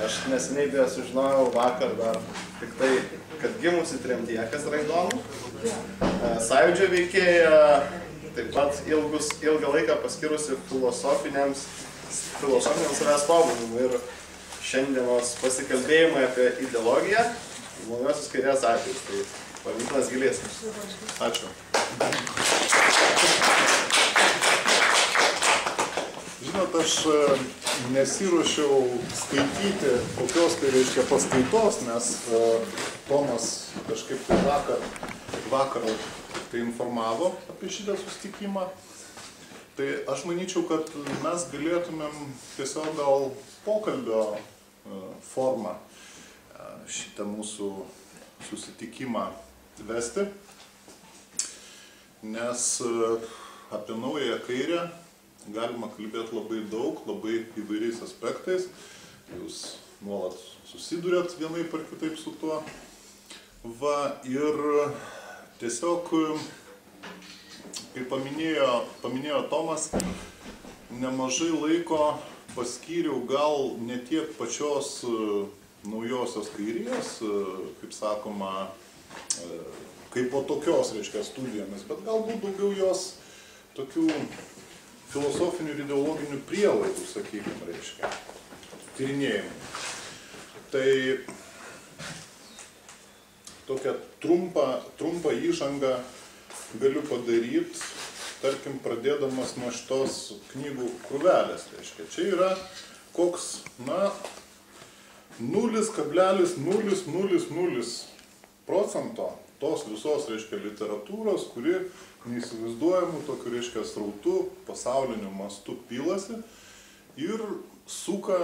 Aš neseniai beje sužinojau vakar dar tik tai, kad gimusi tremtyje, kas yra įdomu. Sąjūdžio veikėja taip pat ilgą laiką paskyrusi filosofiniams savęs tobulinimui ir šiandienos pasikalbėjimai apie ideologiją, naujosios kairės atvejais. Tai Pavydlas Gilėsnis. Ačiū. Žinot, aš nesiruošiau skaityti kokios tai reiškia paskaitos, nes Tomas kažkaip tai vakar tai informavo apie šitą susitikimą. Tai aš manyčiau, kad mes galėtumėm tiesiog gal pokalbio formą šitą mūsų susitikimą vesti, nes apie naująją kairę galima kalbėti labai daug, labai įvairiais aspektais. Jūs nuolat susidurėt vienaip ar kitaip su tuo. Ir tiesiog, kaip paminėjo Tomas, nemažai laiko paskyriau gal ne tiek pačios naujosios kairės, kaip sakoma, kaip po tokios, reiškia, studijomis, bet galbūt daugiau jos tokių filosofinių ir ideologinių prielaidų, sakykime, reiškia, tyrinėjimų. Tai tokią trumpą įžangą galiu padaryti, tarkim, pradėdamas nuo šitos knygų krūvelės, reiškia. Čia yra koks, 0,000% tos visos, reiškia, literatūros, kuri neįsivaizduojamų tokių, reiškia, srautų pasauliniu mastu pilasi ir suka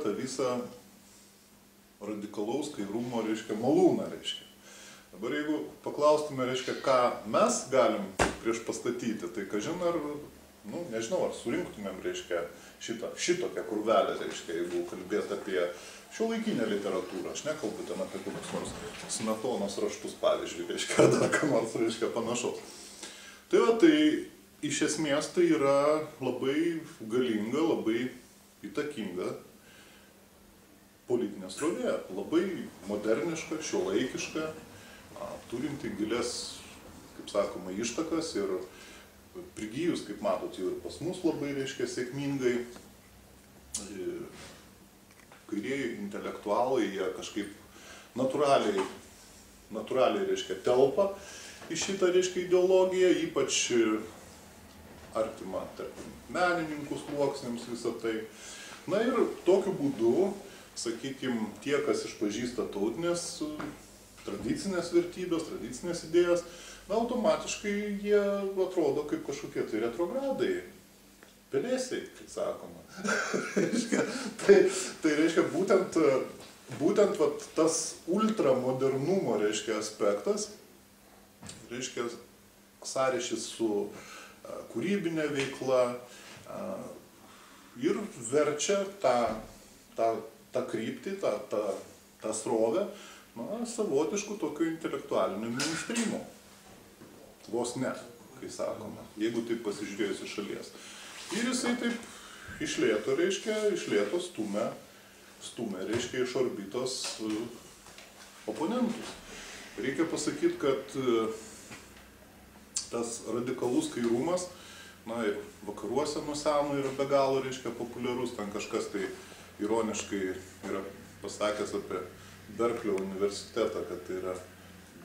tą visą radikalaus kairumo, reiškia, malūną, reiškia. Dabar jeigu paklaustume, reiškia, ką mes galim prieš pastatyti, tai kažin ar, nežinau, ar surinktumėm, reiškia, šitokią krūvelę, reiškia, jeigu kalbėt apie šiuolaikinę literatūrą. Aš nekalbu ten apie kokius nors Smetonos raštus, pavyzdžiui, reiškia, dar ką nors, reiškia, panašaus. Tai iš esmės tai yra labai galinga, labai įtakinga politinė srovė, labai moderniška, šiuolaikiška, turinti gilias, kaip sakoma, ištakas ir prigijus, kaip matot, jau ir pas mus labai, reiškia, sėkmingai. Kairieji intelektualai, jie kažkaip natūraliai, reiškia, telpa į šitą, reiškia, ideologiją, ypač artima, tarkim, menininkų sluoksniams visą tai. Ir tokiu būdu, sakykime, tie, kas išpažįsta tautinės, tradicinės vertybės, tradicinės idėjas, automatiškai jie atrodo kaip kažkokie tai retrogradai, pelėsiai, kaip sakoma. Tai reiškia, būtent tas ultramodernumo, reiškia, aspektas, reiškia, sąryšis su kūrybinė veikla ir verčia tą kryptį, tą srovę, savotiškų tokių intelektualinių mainstreamų. Vos ne, kai sakoma, jeigu taip pasižiūrėjus iš šalies. Ir jisai taip iš lėto stumia, reiškia, iš orbitos oponentus. Reikia pasakyti, kad tas radikalus kairumas, ir vakaruose nuo seno yra be galo, reiškia, populiarus, ten kažkas tai ironiškai yra pasakęs apie Berklio universitetą, kad tai yra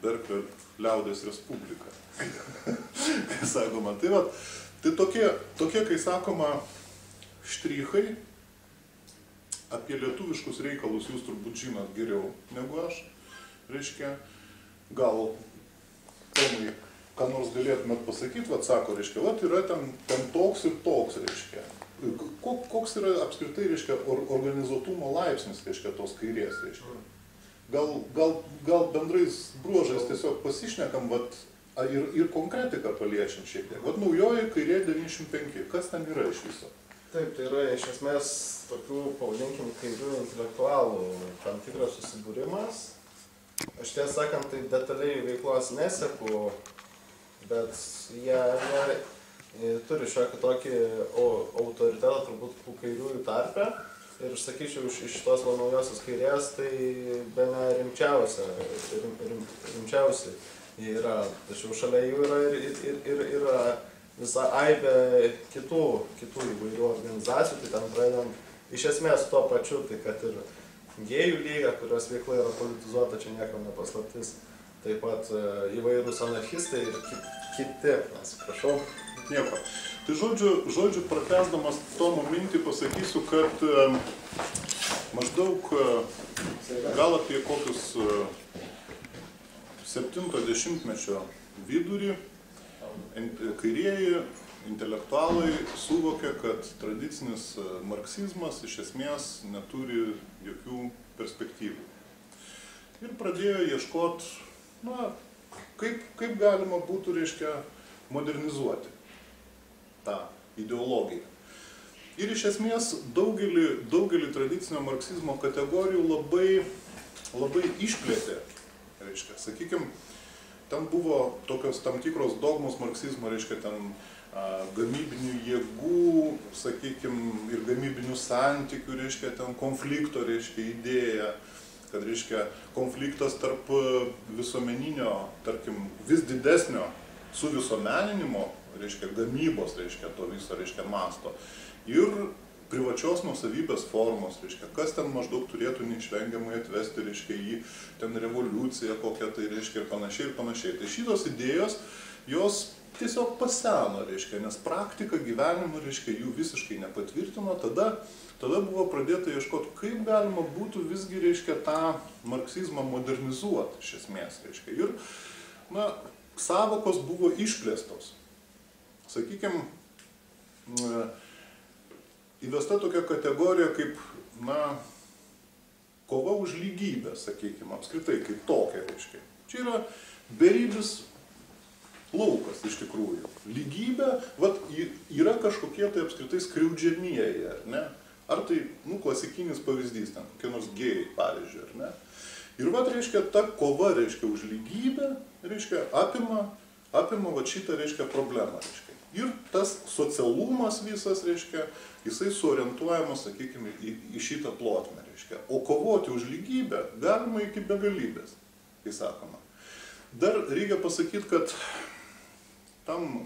Berklio liaudės respublika. Kai sakoma, tai tokie, kai sakoma, štrichai apie lietuviškus reikalus jūs turbūt žinot geriau negu aš, reiškia, gal Tomai, ką nors galėtumėt pasakyti, sako, reiškia, yra ten toks ir toks, reiškia. Koks yra apskritai, reiškia, organizuotumo laipsnis, reiškia, tos kairės, reiškia. Gal bendrais bruožais tiesiog pasišnekam, ir konkretiką paliečiam šiek tiek. Naujoji kairė 95, kas ten yra iš viso? Taip, tai yra iš esmės tokių, pavadinkim, kairių intelektualų tam tikras susibūrimas. Aš tiesą sakant, tai detaliai veiklos neseku, bet jie turi šiokį tokį autoritetą turbūt kairiųjų tarpe. ir aš sakyčiau, iš šitos naujosios kairės, tai bene rimčiausi yra, tačiau šalia jų yra visa aibė kitų įvairių organizacijų, tai ten pradedam iš esmės tuo pačiu, tai kad ir gėjų lyga, kurios veikla yra politizuota, čia niekam nepaslaptis, taip pat įvairūs anarchistai ir kiti, atsiprašau. Nieko. Tai žodžiu, pratęsdamas Tomo mintį pasakysiu, kad maždaug gal apie kokius 70-mečio vidurį kairieji intelektualai suvokė, kad tradicinis marksizmas iš esmės neturi jokių perspektyvų. Ir pradėjo ieškoti, kaip galima būtų, reiškia, modernizuoti tą ideologiją. Ir iš esmės daugelį tradicinio marksizmo kategorijų labai išplėtė. Reiškia, sakykime, ten buvo tokios tam tikros dogmos marksizmo, reiškia, ten gamybinių jėgų, sakykime, ir gamybinių santykių, reiškia, ten konflikto, reiškia, idėja, kad, reiškia, konfliktas tarp visuomeninio, tarkim, vis didesnio suvisuomeninimo, reiškia, gamybos, reiškia, to viso, reiškia, masto, ir privačios nuosavybės formos, reiškia, kas ten maždaug turėtų neišvengiamai atvesti, reiškia, į ten revoliuciją kokią tai, reiškia, ir panašiai ir panašiai. Tai šitos idėjos, jos tiesiog paseno, reiškia, nes praktika gyvenimo, reiškia, jų visiškai nepatvirtino, tada buvo pradėta ieškoti, kaip galima būtų visgi, reiškia, tą marksizmą modernizuoti, iš esmės, reiškia, ir, sąvokos buvo išplėstos. Sakykime, įvesta tokia kategorija kaip, kova už lygybę, sakykime, apskritai, kaip tokia, reiškia. Čia yra beribis laukas, iš tikrųjų. Lygybė, yra kažkokie tai apskritai skriaudžiamieji, ar ne? Ar tai, klasikinis pavyzdys, ten, kokie nors gėjai, pavyzdžiui, ar ne? Ir reiškia, ta kova, reiškia, už lygybę, reiškia, apima šitą, reiškia, problemą, reiškia. Ir tas socialumas visas, reiškia, jisai suorientuojamas, sakykime, į šitą plotmę, reiškia. O kovoti už lygybę galima iki begalybės, kai sakoma. Dar reikia pasakyti, kad tam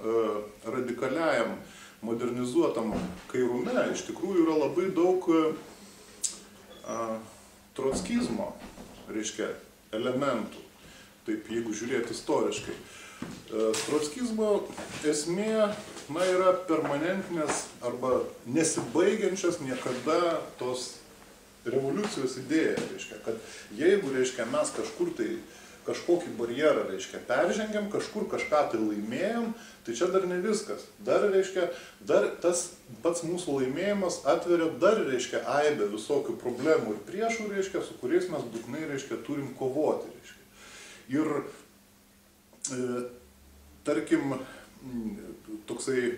radikaliajam, modernizuotam kairume iš tikrųjų yra labai daug trockizmo, reiškia, elementų. Taip, jeigu žiūrėti istoriškai. Trockizmo esmė, yra permanentinės arba nesibaigiančios niekada tos revoliucijos idėja, reiškia, kad jeigu, reiškia, mes kažkur tai kažkokį barjerą, reiškia, peržengiam, kažkur kažką tai laimėjom, tai čia dar ne viskas. Dar, reiškia, tas pats mūsų laimėjimas atveria dar, reiškia, aibę visokių problemų ir priešų, reiškia, su kuriais mes būtinai, reiškia, turim kovoti, reiškia. Ir, tarkim, toksai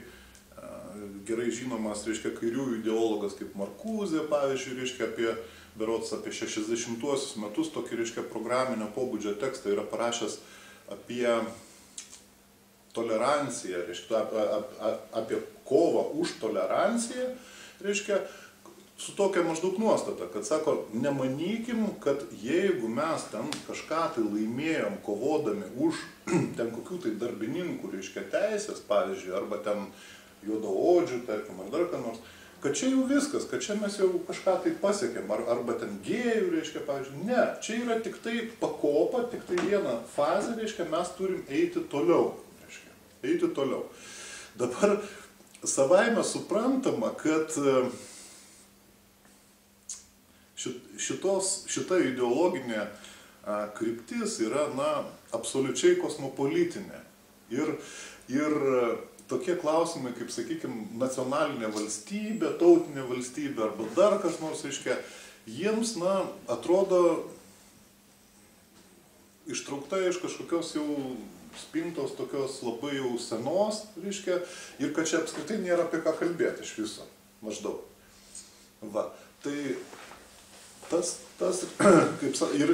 gerai žinomas, reiškia, kairiųjų ideologas kaip Markuzė, pavyzdžiui, reiškia, apie 60-uosius metus tokį, reiškia, programinio pobūdžio tekstą yra parašęs apie toleranciją, reiškia, apie kovą už toleranciją, reiškia, su tokia maždaug nuostata, kad sako, nemanykim, kad jeigu mes ten kažką tai laimėjom kovodami už ten kokių tai darbininkų, reiškia, teisės, pavyzdžiui, arba ten juodaodžių, tarkim, ar dar ką nors, kad čia jau viskas, kad čia mes jau kažką tai pasiekėm, arba ten gėjų, reiškia, pavyzdžiui, ne, čia yra tik tai pakopa, tik tai viena fazė, reiškia, mes turim eiti toliau, reiškia, eiti toliau. Dabar savaime suprantama, kad šita ideologinė kryptis yra, absoliučiai kosmopolitinė. Ir tokie klausimai, kaip, sakykime, nacionalinė valstybė, tautinė valstybė arba dar kas nors, reiškia, jiems, atrodo ištraukta iš kažkokios jau spintos tokios labai jau senos, reiškia, ir kad čia apskritai nėra apie ką kalbėti iš viso, maždaug. Va, tai tas, kaip sakė, ir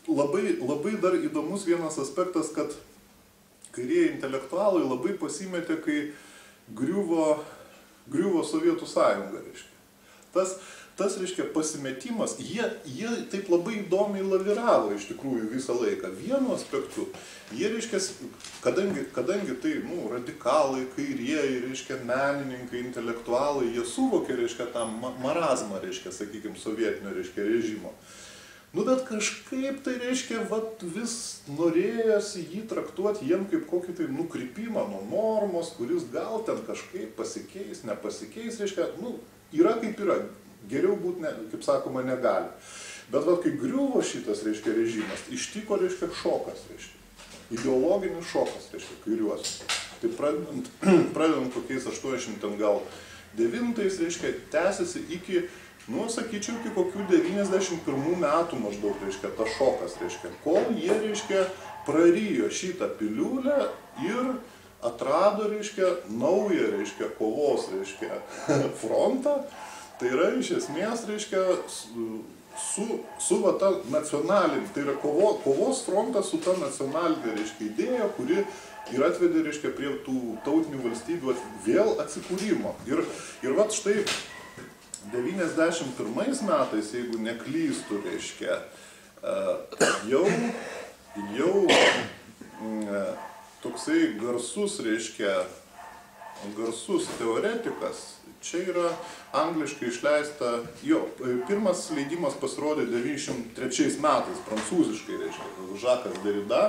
labai dar įdomus vienas aspektas, kad kairieji intelektualai labai pasimetė, kai griuvo Sovietų sąjunga, reiškia. tas reiškia, pasimetimas, jie taip labai įdomiai laviravo iš tikrųjų visą laiką. Vienu aspektu, jie, reiškia, kadangi tai, radikalai, kairieji, reiškia, menininkai, intelektualai, jie suvokė, reiškia, tą marazmą, reiškia, sakykime, sovietinio, reiškia, režimo. Bet kažkaip tai, reiškia, vis norėjosi jį traktuoti jiem kaip kokį tai nukrypimą nuo normos, kuris gal ten kažkaip pasikeis, nepasikeis, reiškia, yra kaip yra. Geriau būti, kaip sakoma, negali. Bet kai griuvo šitas, reiškia, režimas, ištiko, reiškia, šokas, reiškia. Ideologinis šokas, reiškia, kairiuosius. Tai pradedant kokiais 89, reiškia, tęsiasi iki, sakyčiau, iki kokių 91 metų maždaug, reiškia, tas šokas, reiškia, kol jie, reiškia, prarijo šitą piliulę ir atrado, reiškia, naują, reiškia, kovos, reiškia, frontą. Tai yra iš esmės, reiškia, su ta nacionalinė, tai yra kovos frontas su ta nacionalinė, reiškia, idėja, kuri ir atvedė, reiškia, prie tų tautinių valstybių vėl atsikūrimo. Ir štai 91 metais, jeigu neklystu, reiškia, jau toksai garsus, reiškia, garsus teoretikas, čia yra angliškai išleista, pirmas leidimas pasirodė 93 metais, prancūziškai, reiškia, Žakas Derida,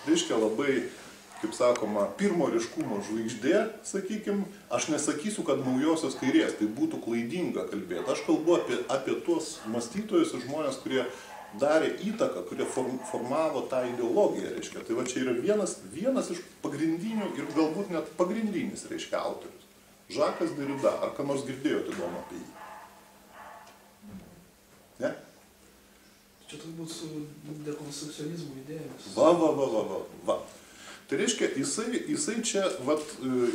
reiškia, labai, kaip sakoma, pirmo ryškumo žvaigždė, sakykim, aš nesakysiu, kad naujosios kairės, tai būtų klaidinga kalbėti, aš kalbu apie tuos mąstytojus ir žmonės, kurie darė įtaką, kurie formavo tą ideologiją, reiškia, tai čia yra vienas iš pagrindinių ir galbūt net pagrindinis, reiškia, autorius. Žakas Derida, ar ką nors girdėjote įdomu apie jį? Ne? Čia turbūt su dekonstrukcionizmo idėjomis. Va. Tai reiškia, jisai čia,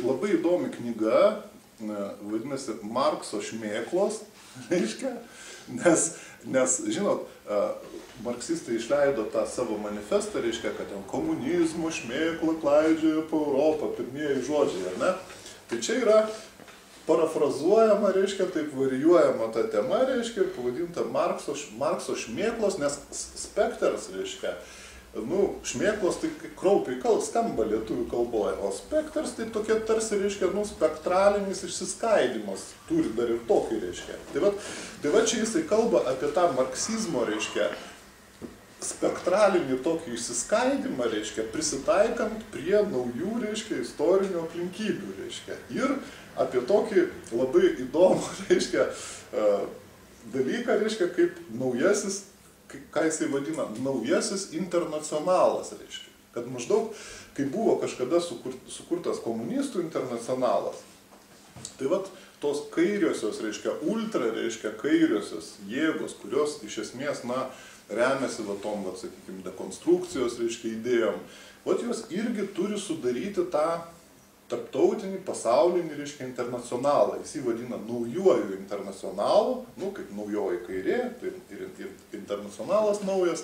labai įdomi knyga, vadinasi, Markso šmėklos, reiškia, nes, žinot, marksistai išleido tą savo manifestą, reiškia, kad ten komunizmo šmėkla klaidžioja po Europą, pirmieji žodžiai, ar ne? Tai čia yra parafrazuojama, reiškia, taip varijuojama ta tema, reiškia, pavadinta Markso šmėklos, nes spektras, reiškia, šmėklos tai kraupiai skamba lietuvių kalboje, o spektras tai tokia tarsi, reiškia, spektralinis išsiskaidimas, turi dar ir tokį, reiškia. Tai va čia jisai kalba apie tą marksizmo, reiškia, spektralinį tokį išsiskaidimą, reiškia, prisitaikant prie naujų, reiškia, istorinių aplinkybių, reiškia. Ir apie tokį labai įdomų, reiškia, dalyką, reiškia, kaip naujasis, ką jisai vadina, naujasis internacionalas, reiškia. Kad maždaug, kai buvo kažkada sukurtas komunistų internacionalas, tai tos kairiosios, reiškia, ultra, reiškia, kairiosios jėgos, kurios iš esmės, remiasi tom, sakykime, dekonstrukcijos, reiškia, idėjom. Jos irgi turi sudaryti tą tarptautinį, pasaulinį, reiškia, internacionalą. Jis jį vadina naujuoju internacionalu, kaip naujoji kairė, tai ir internacionalas naujas.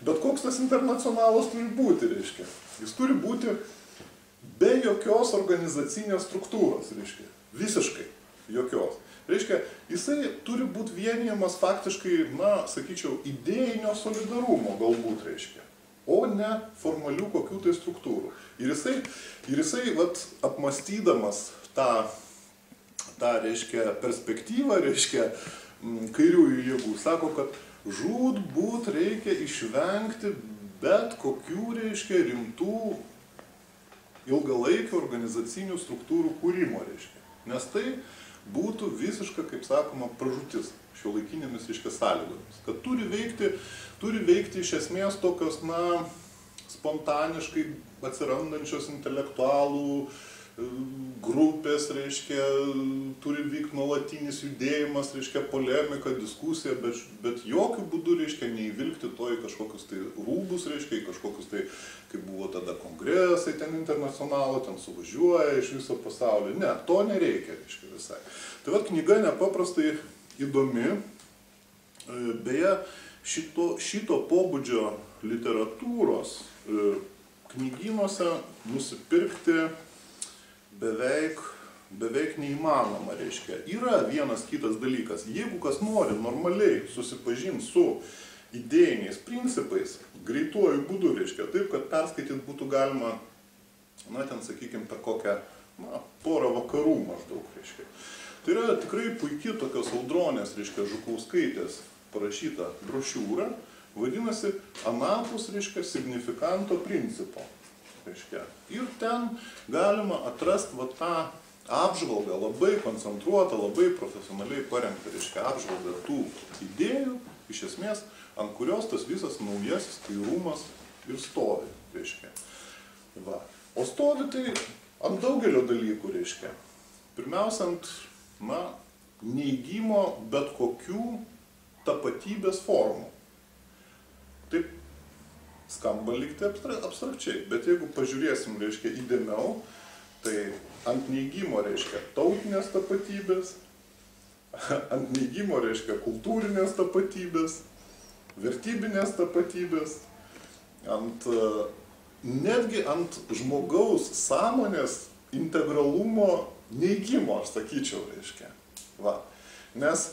Bet koks tas internacionalas turi būti, reiškia. Jis turi būti be jokios organizacinės struktūros, reiškia. Visiškai jokios. Reiškia, jisai turi būti vienijamas faktiškai, sakyčiau, idėjinio solidarumo galbūt, reiškia, o ne formalių kokių tai struktūrų. Ir jisai apmąstydamas tą, reiškia, perspektyvą, reiškia, kairiųjų jėgų, sako, kad žūtbūt reikia išvengti bet kokių, reiškia, rimtų ilgalaikių organizacinių struktūrų kūrimo, reiškia. Nes tai būtų visiška, kaip sakoma, pražūtis šiuolaikinėmis, reiškia, sąlygomis. Kad turi veikti iš esmės tokios, spontaniškai atsirandančios intelektualų grupės, reiškia, turi vykti nuolatinis judėjimas, reiškia, polemika, diskusija, bet jokių būdų, reiškia, neįvilgti to į kažkokius tai rūbus, reiškia, į kažkokius tai, kaip buvo tada kongresai ten internacionalo, ten suvažiuoja iš viso pasaulio. Ne, to nereikia, reiškia, visai. Tai knyga nepaprastai įdomi. Beje, šito pobūdžio literatūros knygynuose nusipirkti beveik beveik neįmanoma, reiškia. Yra vienas kitas dalykas. Jeigu kas nori normaliai susipažinti su idėjiniais principais, greituoju būdu, reiškia, taip, kad perskaityti būtų galima, na, ten, sakykime, per kokią, na, porą vakarų maždaug, reiškia. Tai yra tikrai puikiai tokios Audronės, reiškia, Žukauskaitės parašyta brošiūra, vadinasi, anapus, reiškia, signifikanto principo, reiškia. Ir ten galima atrasti va tą apžvalgą, labai koncentruotą, labai profesionaliai parengtą, reiškia, apžvalgą tų idėjų, iš esmės, ant kurios tas visas naujasis kairumas ir stovi, reiškia. Va. O stovi tai ant daugelio dalykų, reiškia. Pirmiausia, ant, na, neigimo bet kokių tapatybės formų. Taip skamba lygtai abstrakčiai, bet jeigu pažiūrėsim, reiškia, įdėmiau, tai ant neigimo, reiškia, tautinės tapatybės, ant neigimo, reiškia, kultūrinės tapatybės, vertybinės tapatybės, netgi ant žmogaus sąmonės integralumo neigimo, aš sakyčiau, reiškia. Va. Nes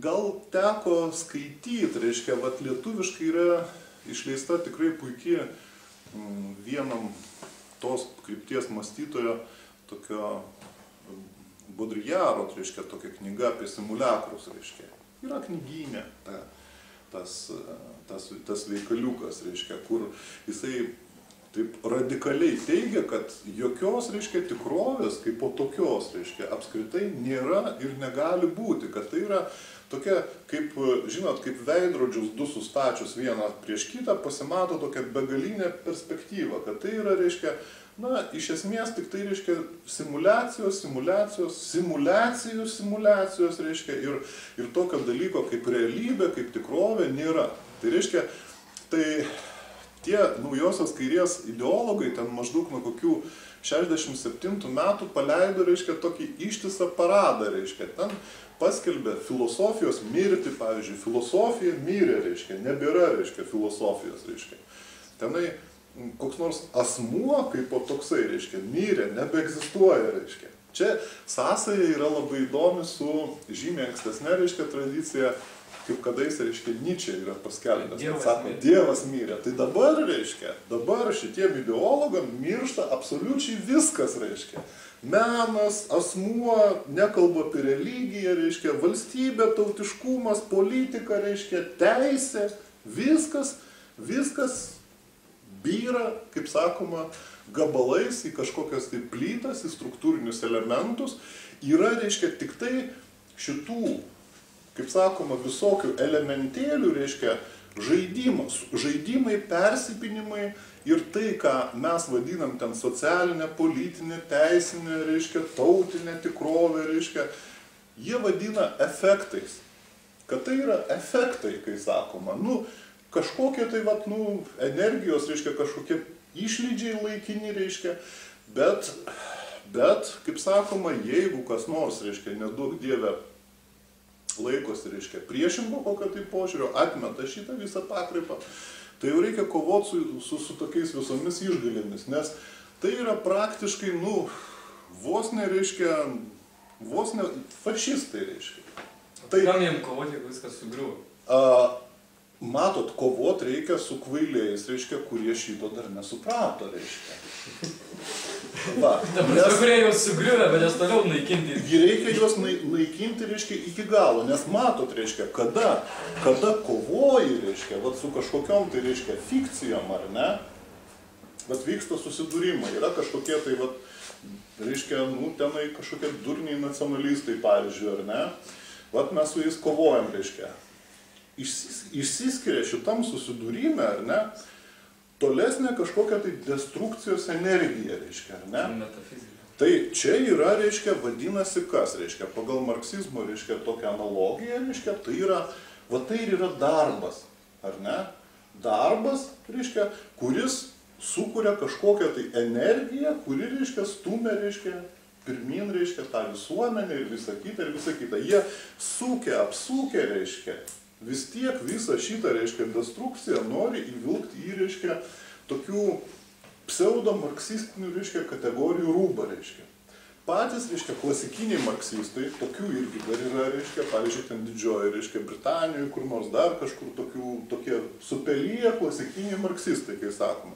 gal teko skaityti, reiškia, vat lietuviškai yra išleista tikrai puikiai vienam tos krypties mąstytojo tokio Bodrijaro, reiškia, tokia knyga apie simuliakrus, reiškia. Yra knygyne tas veikaliukas, reiškia, kur jisai taip radikaliai teigia, kad jokios, reiškia, tikrovės kaip po tokios, reiškia, apskritai nėra ir negali būti, kad tai yra tokia, kaip, žinot, kaip veidrodžius du sustačius vieną prieš kitą, pasimato tokia begalinė perspektyva, kad tai yra, reiškia, na, iš esmės tik tai, reiškia, simulacijos, reiškia, ir tokio dalyko kaip realybė, kaip tikrovė nėra. Tai reiškia, tai tie naujosios kairės ideologai ten maždaug nuo kokių 67 metų paleido, reiškia, tokį ištisą paradą, reiškia, ten paskelbė filosofijos mirtį, pavyzdžiui, filosofija mirė, reiškia, nebėra, reiškia, filosofijos, reiškia. Tenai koks nors asmuo kaip po toksai, reiškia, mirė, nebeegzistuoja, reiškia. Čia sąsaja yra labai įdomi su žymiai ankstesnė, reiškia, tradicija, kaip kadais, reiškia, Nyčė yra paskelbęs, kad sako, Dievas mirė. Tai dabar, reiškia, dabar šitiem ideologam miršta absoliučiai viskas, reiškia. Menas, asmuo, nekalba apie religiją, reiškia, valstybė, tautiškumas, politika, reiškia, teisė, viskas byra, kaip sakoma, gabalais į kažkokias tai plytas, į struktūrinius elementus. Yra, reiškia, tik tai šitų, kaip sakoma, visokių elementėlių, reiškia, žaidimai, persipinimai ir tai, ką mes vadinam ten socialinė, politinė, teisinė, reiškia, tautinė tikrovė, reiškia, jie vadina efektais. Kad tai yra efektai, kai sakoma, nu, kažkokie tai, vat, nu, energijos, reiškia, kažkokie išlydžiai laikini, reiškia, bet, kaip sakoma, jeigu kas nors, reiškia, neduok Dieve laikosi, reiškia, priešingo kokio tai požiūrio, atmeta šitą visą pakraipą, tai jau reikia kovoti su tokiais visomis išgalėmis, nes tai yra praktiškai, nu, vos ne, reiškia, vos ne fašistai, reiškia. Tai kam jiem kovoti, jeigu viskas sugriuvo? Matot, kovot reikia su kvailiais, reiškia, kurie šito dar nesuprato, reiškia. Va, dabar kurie jau sugriuvę, bet jas toliau naikinti. Reikia juos naikinti, reiškia, iki galo, nes matot, reiškia, kada kovoji, reiškia, vat su kažkokiom, tai reiškia, fikcijom, ar ne, vat vyksta susidūrimai, yra kažkokie, tai vat, reiškia, nu, tenai kažkokie durniai nacionalistai, pavyzdžiui, ar ne, vat mes su jais kovojam, reiškia. Išsiskiria šitam susidūrime, ar ne, tolesnė kažkokia tai destrukcijos energija, reiškia, ar ne? Metafizika. Tai čia yra, reiškia, vadinasi kas, reiškia, pagal marksizmo, reiškia, tokią analogiją, reiškia, tai yra, va tai ir yra darbas, ar ne? Darbas, reiškia, kuris sukuria kažkokią tai energiją, kuri, reiškia, stumia, reiškia, pirmin, reiškia, tą visuomenę ir visą kitą. Jie sukia, apsukia, reiškia, vis tiek visą šitą, reiškia, destrukciją nori įvilkti į, reiškia, tokių pseudo-marksistinių, reiškia, kategorijų rūbą, reiškia. Patys, reiškia, klasikiniai marksistai, tokių irgi dar yra, reiškia, pavyzdžiui, ten didžioji, reiškia, Britanijoje, kur nors dar kažkur tokie supelyje klasikiniai marksistai, kai sakoma.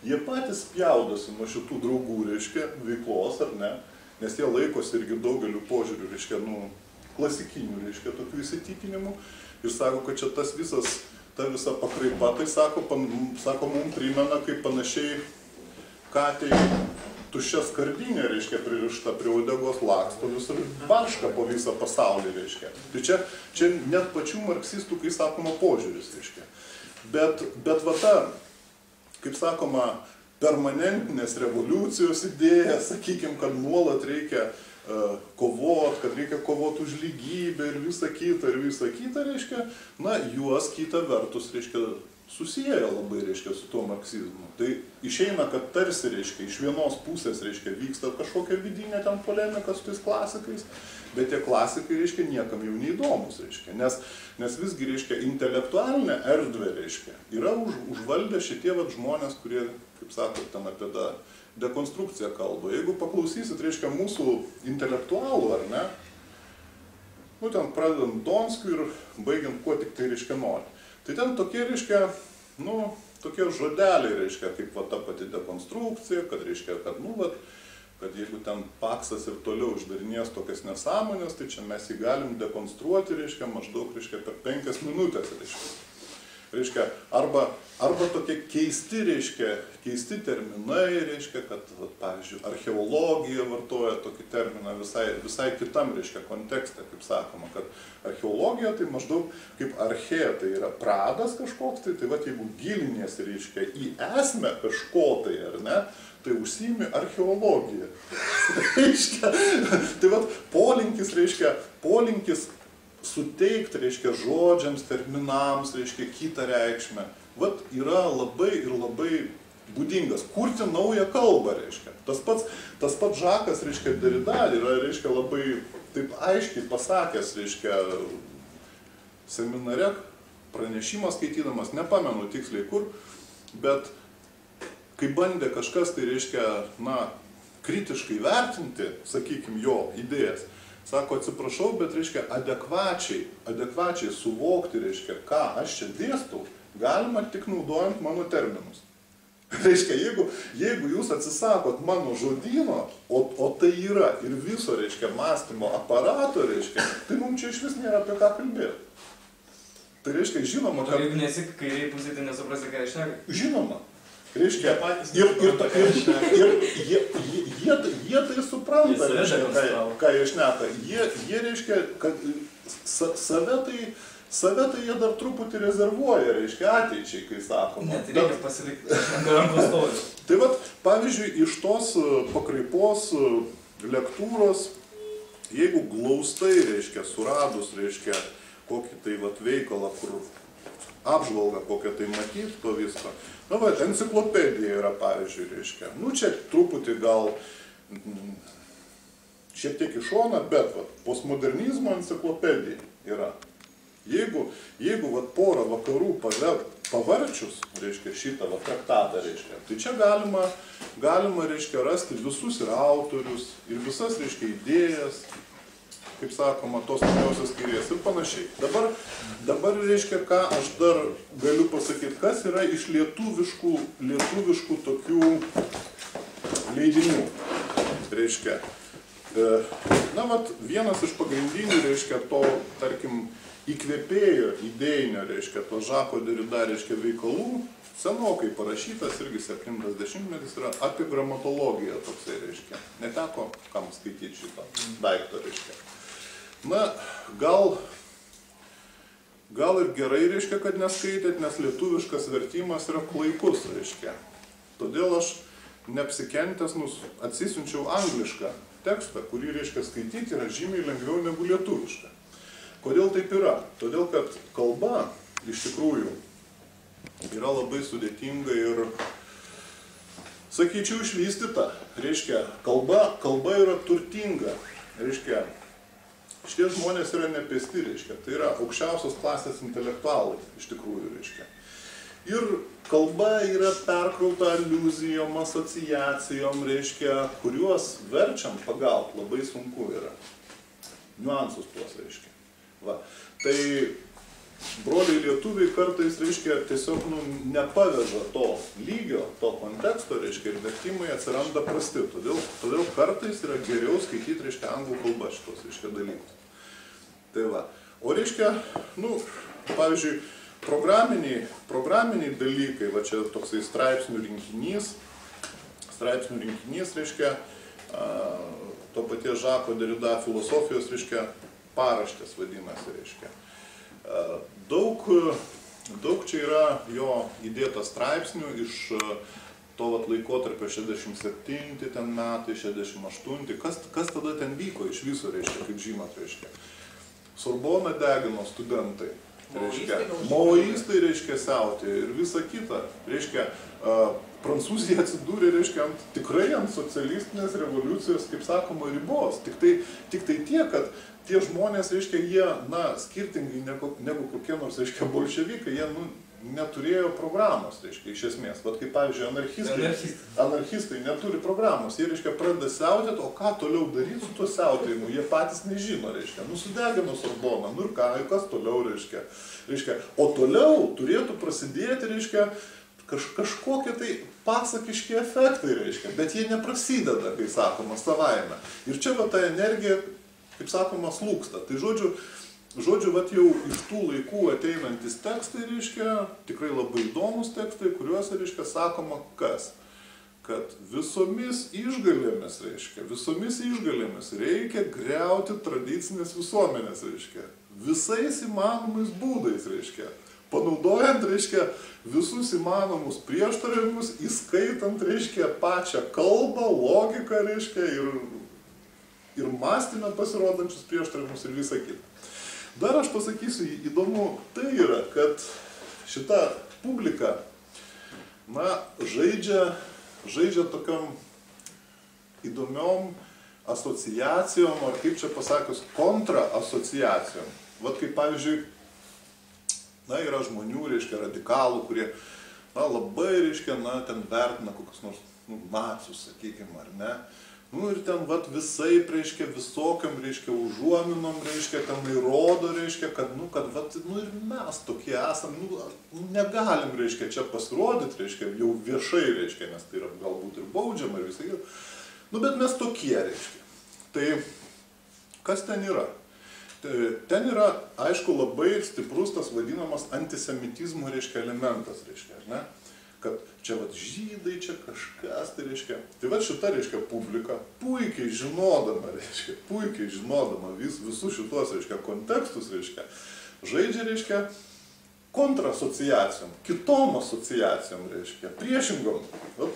Jie patys spjaudosi nuo šitų draugų, reiškia, veiklos, ar ne, nes jie laikosi irgi daugeliu požiūrių, reiškia, klasikinių, reiškia, tokių įsitikinimų ir sako, kad čia tas visas, ta visa pakraipa, tai sako, mums primena, kaip panašiai katei tuščia skardinė, reiškia, pririšta prie uodegos laksto visur barška po visą pasaulį, reiškia. Tai čia net pačių marksistų, kai sakoma, požiūris, reiškia. Bet va ta, kaip sakoma, permanentinės revoliucijos idėja, sakykime, kad nuolat reikia kovot, kad reikia kovot už lygybę ir visa kita, reiškia, na, juos kita vertus, reiškia, susieja labai, reiškia, su tuo marksizmu. Tai išeina, kad tarsi, reiškia, iš vienos pusės, reiškia, vyksta kažkokia vidinė ten polemika su tais klasikais, bet tie klasikai, reiškia, niekam jau neįdomus, reiškia, nes visgi, reiškia, intelektualinė erdvė, reiškia, yra užvaldę šitie vat žmonės, kurie, kaip sakot, ten apie tą dekonstrukciją kalba. Jeigu paklausysit, reiškia, mūsų intelektualų, ar ne, nu, ten pradedant Donskiu ir baigiant kuo tik tai, reiškia, nori. Tai ten tokie, reiškia, nu, tokie žodeliai, reiškia, kaip va ta pati dekonstrukcija, kad, reiškia, kad, nu, va, kad jeigu ten Paksas ir toliau išdarinės tokias nesąmonės, tai čia mes jį galim dekonstruoti, reiškia, maždaug, reiškia, per 5 minutės, reiškia. Reiškia, arba tokie keisti, reiškia, keisti terminai, reiškia, kad, va, pavyzdžiui, archeologija vartoja tokį terminą visai kitam, reiškia, kontekste, kaip sakoma, kad archeologija tai maždaug kaip arche, tai yra pradas kažkoks, tai va, jeigu giliniesi, reiškia, į esmę kažko tai, ar ne, tai užsiimi archeologiją. Reiškia, tai va, polinkis suteikti, reiškia, žodžiams, terminams, reiškia, kitą reikšmę. Vat yra labai ir labai būdingas. Kurti naują kalbą, reiškia. Tas pats Žakas, reiškia, Derrida yra, reiškia, labai taip aiškiai pasakęs, reiškia, seminare, pranešimą skaitydamas, nepamenu tiksliai kur, bet kai bandė kažkas, tai reiškia, na, kritiškai vertinti, sakykime, jo idėjas, sako, atsiprašau, bet, reiškia, adekvačiai suvokti, reiškia, ką aš čia dėstau, galima tik naudojant mano terminus. Reiškia, jeigu jūs atsisakot mano žodyno, o tai yra ir viso, reiškia, mąstymo aparato, reiškia, tai mums čia iš vis nėra apie ką kalbėti. Tai reiškia, žinoma, kad... Jeigu nesi kairiai pusė, tai nesuprasi, ką aš šneka. Žinoma. Reiškia, jie tai supranta, reiškia, ką jie šneka. Jie reiškia, kad save tai jie dar truputį rezervuoja, reiškia, ateičiai, kai sakoma. Ne, tai reikia pasilikti, ant rankos stovi. Tai vat, pavyzdžiui, iš tos pakraipos lektūros, jeigu glaustai, reiškia, suradus, reiškia, kokį tai vat veikalą, kur apžvalgą kokią tai matyti to visko. Na, va, enciklopedija yra, pavyzdžiui, reiškia. Nu, čia truputį gal šiek tiek iš šono, bet va, postmodernizmo enciklopedija yra. Jeigu va, porą vakarų pavarčius, reiškia, šitą va, traktatą, reiškia, tai čia galima, reiškia, rasti visus ir autorius, ir visas, reiškia, idėjas, kaip sakoma, tos naujosios kairės ir panašiai. Dabar, reiškia, ką aš dar galiu pasakyti, kas yra iš lietuviškų tokių leidinių. Reiškia, na, vat, vienas iš pagrindinių, reiškia, to, tarkim, įkvėpėjo idėjinio, reiškia, to Žako Derrida, reiškia, veikalų, senokai parašytas, irgi 70-metis yra apie gramatologiją toksai, reiškia. Neteko kam skaityti šitą daiktą, reiškia. Na, gal ir gerai, reiškia, kad neskaitėt, nes lietuviškas vertimas yra klaikus, reiškia. Todėl aš neapsikentęs atsisiunčiau anglišką tekstą, kurį, reiškia, skaityti yra žymiai lengviau negu lietuvišką. Kodėl taip yra? Todėl, kad kalba iš tikrųjų yra labai sudėtinga ir, sakyčiau, išvystyta. Reiškia, kalba yra turtinga. Reiškia, šitie žmonės yra nepėsti, reiškia, tai yra aukščiausios klasės intelektualai, iš tikrųjų, reiškia. Ir kalba yra perkrauta aliuzijom, asociacijom, reiškia, kuriuos verčiant pagauti labai sunku yra. Niuansus tuos, reiškia. Va. Tai broliai lietuviai kartais, reiškia, tiesiog nepaveža to lygio, to konteksto, reiškia, ir vertimai atsiranda prasti. Todėl kartais yra geriau skaityti, reiškia, anglų kalba šitos, reiškia, dalykus. Tai va. O reiškia, pavyzdžiui, programiniai dalykai, va čia toksai straipsnių rinkinys, reiškia, to paties Žako Derida filosofijos, reiškia, paraštės vadinasi, reiškia. Daug čia yra jo įdėta straipsnių iš to laikotarpio 67 ten metai, 68, kas tada ten vyko iš viso, reiškia, kaip žinot, reiškia. Sorboną degino studentai. Maoistai, reiškia, siautė ir visa kita. Reiškia, Prancūzija atsidūrė, reiškia, tikrai ant socialistinės revoliucijos, kaip sakoma, ribos. Tik tai tiek, kad tie žmonės, reiškia, jie, skirtingai negu kokie nors, reiškia, bolševikai, jie, neturėjo programos, reiškia, iš esmės. Vat kaip, pavyzdžiui, anarchistai neturi programos. Jie, reiškia, pradeda siautėti, o ką toliau daryti su tuo siautėjimu, jie patys nežino, reiškia. Sudegino Sorboną, ir kas toliau, reiškia. O toliau turėtų prasidėti, reiškia, kažkokie tai pasakiški efektai, reiškia, bet jie neprasideda, kai sakoma, savaime. Ir čia va ta energija, kaip sakoma, slūksta. Tai žodžiu, vat jau iš tų laikų ateinantis tekstai, reiškia, tikrai labai įdomus tekstai, kuriuose, reiškia, sakoma kas? Kad visomis išgalėmis, reikia griauti tradicinės visuomenės, reiškia. Visais įmanomais būdais, reiškia. Panaudojant, reiškia, visus įmanomus prieštaravimus, įskaitant, reiškia, pačią kalbą, logiką, reiškia, ir mąstymę pasirodančius prieštaravimus ir visą kitą. Dar aš pasakysiu, įdomu tai yra, kad šita publika, žaidžia tokiom įdomiom asociacijom, ar kaip čia pasakius, kontraasociacijom. Vat kaip pavyzdžiui, yra žmonių, reiškia, radikalų, kurie, labai, reiškia, ten vertina kokius nors, nacius, sakykime, ar ne. Ir ten, visaip, reiškia, visokiam, reiškia, užuominom, reiškia, ten įrodo, reiškia, kad, ir mes tokie esam, negalim, reiškia, čia pasirodyti, reiškia, jau viešai, reiškia, nes tai yra galbūt ir baudžiama ir visai. Bet mes tokie, reiškia. Tai, kas ten yra? Ten yra, aišku, labai stiprus tas vadinamas antisemitizmo, reiškia, elementas, reiškia, ar ne? Kad čia žydai, čia kažkas, tai reiškia. Tai šita, reiškia, publika, puikiai žinodama visus šitos, reiškia, kontekstus, reiškia, žaidžia, reiškia, kontrasociacijom, kitom asociacijom, reiškia, priešingom.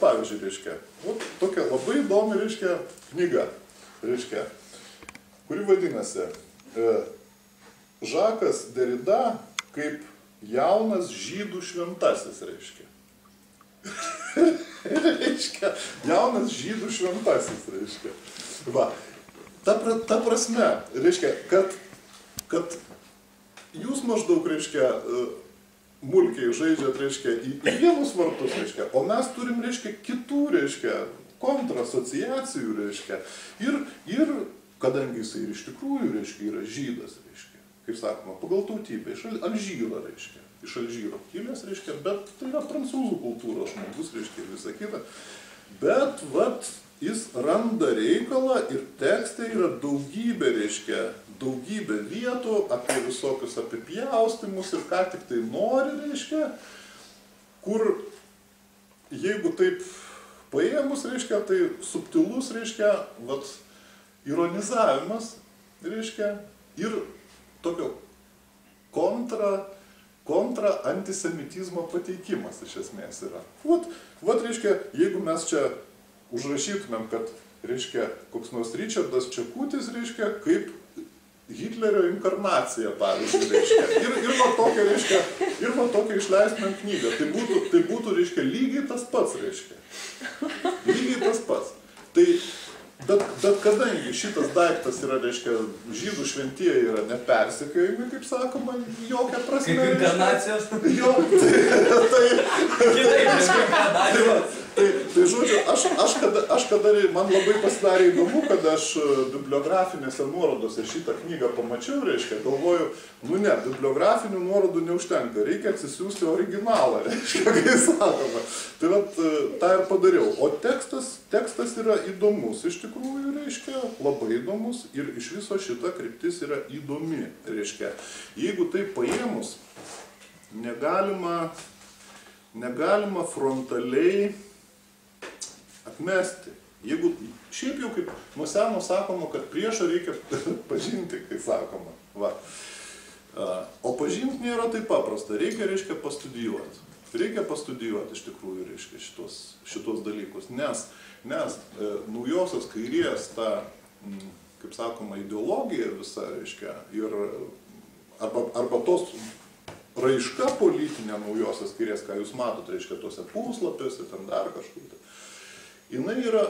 Pavyzdžiui, reiškia, tokia labai įdomi, reiškia, knyga, reiškia, kuri vadinasi Žakas Derida kaip jaunas žydų šventasis, reiškia. Reiškia, jaunas žydų šventasis, reiškia. Ta prasme, reiškia, kad jūs maždaug, reiškia, mulkiai žaidžiat, reiškia, į vienus vartus, reiškia, o mes turim, reiškia, kitų, reiškia, kontrasociacijų, reiškia, ir kadangi jisai ir iš tikrųjų, reiškia, yra žydas, reiškia, kaip sakoma, pagal tautybę, iš Alžyro, reiškia. Iš Alžyro kilęs, reiškia, bet tai yra prancūzų kultūros žmogus, reiškia, ir visa kita. Bet, jis randa reikalą ir tekste yra daugybė, reiškia, daugybė vietų apie visokius apipjaustymus ir ką tik tai nori, reiškia, kur, jeigu taip paėmus, reiškia, tai subtilus, reiškia, ironizavimas, reiškia, ir tokio kontra antisemitizmo pateikimas iš esmės yra. Reiškia, jeigu mes čia užrašytumėm, kad, reiškia, koks nors Ričardas Čekutis, reiškia, kaip Hitlerio inkarnacija, pavyzdžiui, reiškia. Ir tokią išleistumėm knygą. Tai būtų, reiškia, lygiai tas pats, reiškia. Lygiai tas pats. Tai bet kadangi šitas daiktas yra, reiškia, žydų šventieji yra nepersekiojami, kaip sakoma, jokia prasme. Kaip internacijos? Jo, tai žodžiu, aš kada man labai pasidarė įdomu, kad aš bibliografinėse nuorodose šitą knygą pamačiau, reiškia, galvoju, nu ne, bibliografinių nuorodų neužtenka, reikia atsisiųsti originalą, reiškia, kai sakoma. Tai vat, tą ir padariau. O tekstas yra įdomus, iš tikrųjų, reiškia, labai įdomus ir iš viso šita kryptis yra įdomi, reiškia. Jeigu tai paėmus, negalima frontaliai atmesti. Jeigu šiaip jau kaip nuo seno sakoma, kad priešą reikia pažinti, kai sakoma. Va. O pažinti nėra taip paprasta. Reikia pastudijuoti. Reikia pastudijuoti iš tikrųjų, reiškia, šitos dalykus. Nes naujosios kairės ta, kaip sakoma, ideologija visa, reiškia, ir arba tos raiška politinė naujosios kairės, ką jūs matot, reiškia, tuose puslapiuose, ten dar kažkur. Jinai yra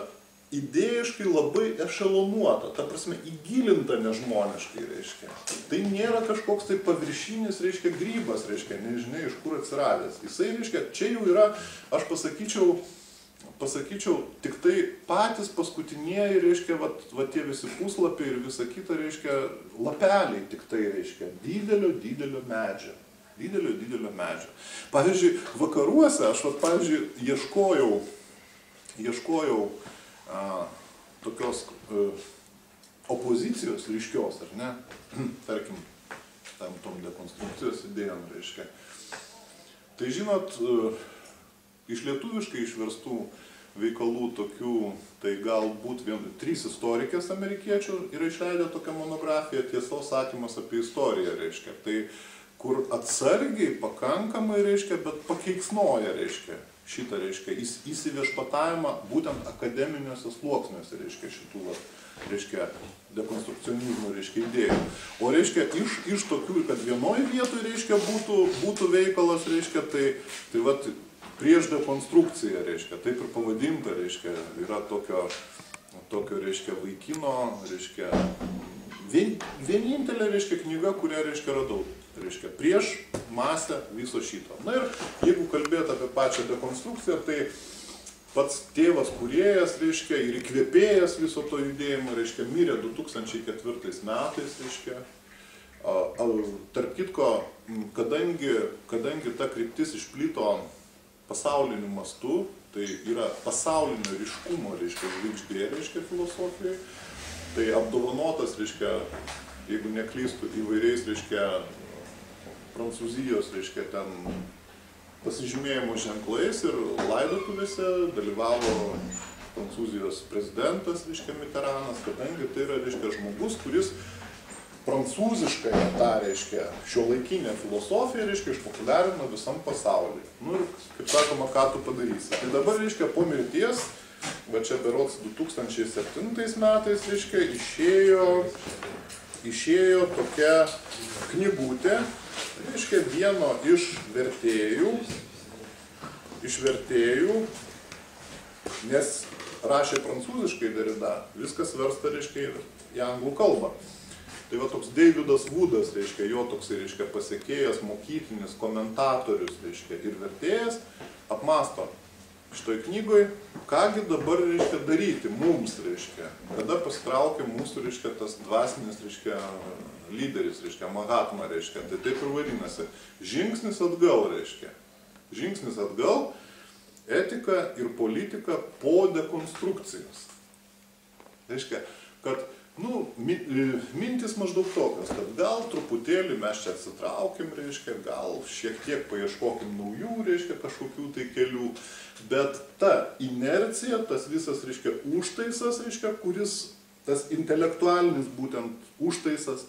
idėjiškai labai ešelonuota, ta prasme, įgilinta nežmoniškai, reiškia. Tai nėra kažkoks tai paviršinis, reiškia, grybas, reiškia, nežinia iš kur atsiradęs. Jisai, reiškia, čia jau yra, aš pasakyčiau, tik tai patys paskutinieji, reiškia, va tie visi puslapiai ir visa kita, reiškia, lapeliai tik tai, reiškia, didelio medžio. Didelio medžio. Pavyzdžiui, vakaruose aš, pavyzdžiui, ieškojau tokios opozicijos ryškios, ar ne? Tarkim, tom dekonstrukcijos idėjom, reiškia. Tai žinot, iš lietuviškai išverstų veikalų tokių, tai galbūt 3 istorikės amerikiečių yra išleidę tokią monografiją, tiesos sakymas apie istoriją, reiškia. Tai kur atsargiai, pakankamai, reiškia, bet pakeiksnoja, reiškia, šitą, reiškia, įsiviešpatavimą būtent akademiniuose sluoksniuose, reiškia, šitų, reiškia, dekonstrukcionizmų, reiškia, idėjų. O, reiškia, iš tokių, kad vienoj vietoj, reiškia, būtų veikalas, reiškia, tai prieš dekonstrukciją, reiškia, taip ir pavadinta, reiškia, yra tokio, reiškia, vaikino, reiškia, vienintelė, reiškia, knyga, kurią, reiškia, radau. Reiškia, prieš masę viso šito. Na ir jeigu kalbėt apie pačią dekonstrukciją, tai pats tėvas kūrėjas, reiškia, ir įkvėpėjas viso to judėjimo, reiškia, mirė 2004 metais, reiškia. Tarp kitko, kadangi ta kryptis išplito pasauliniu mastu, tai yra pasaulinio ryškumo, reiškia, žvaigždė, reiškia, filosofijai, tai apdovanotas, reiškia, jeigu neklystų, įvairiais, reiškia, Prancūzijos, reiškia, ten pasižymėjimo ženklais ir laidotuvėse dalyvavo Prancūzijos prezidentas, reiškia, Mitteranas, kadangi tai yra, reiškia, žmogus, kuris prancūziškai tą, reiškia, šiuolaikinę filosofiją, reiškia, išpopuliarino visam pasauliu. Nu ir, kaip sakoma, ką tu padarysi. Tai dabar, reiškia, po mirties, va čia berods 2007 metais, reiškia, išėjo tokia knygutė, reiškia, vieno iš vertėjų, nes rašė prancūziškai Derrida, viskas versta, reiškia, į anglų kalbą. Tai va toks Davidas Woodas, reiškia, jo toks, reiškia, pasiekėjas, mokyklinis, komentatorius, reiškia, ir vertėjas, apmąsto šitoj knygoj, kągi dabar, reiškia, daryti mums, reiškia, kada pasitraukė mūsų, reiškia, tas dvasinis, reiškia, lyderis, reiškia, Mahatma, reiškia, tai taip ir vadinasi, žingsnis atgal, reiškia, žingsnis atgal, etika ir politika po dekonstrukcijos. Reiškia, kad, nu, mintis maždaug tokios, kad gal truputėlį mes čia atsitraukim, reiškia, gal šiek tiek paieškokim naujų, reiškia, kažkokių tai kelių, bet ta inercija, tas visas, reiškia, užtaisas, reiškia, kuris, tas intelektualinis būtent užtaisas,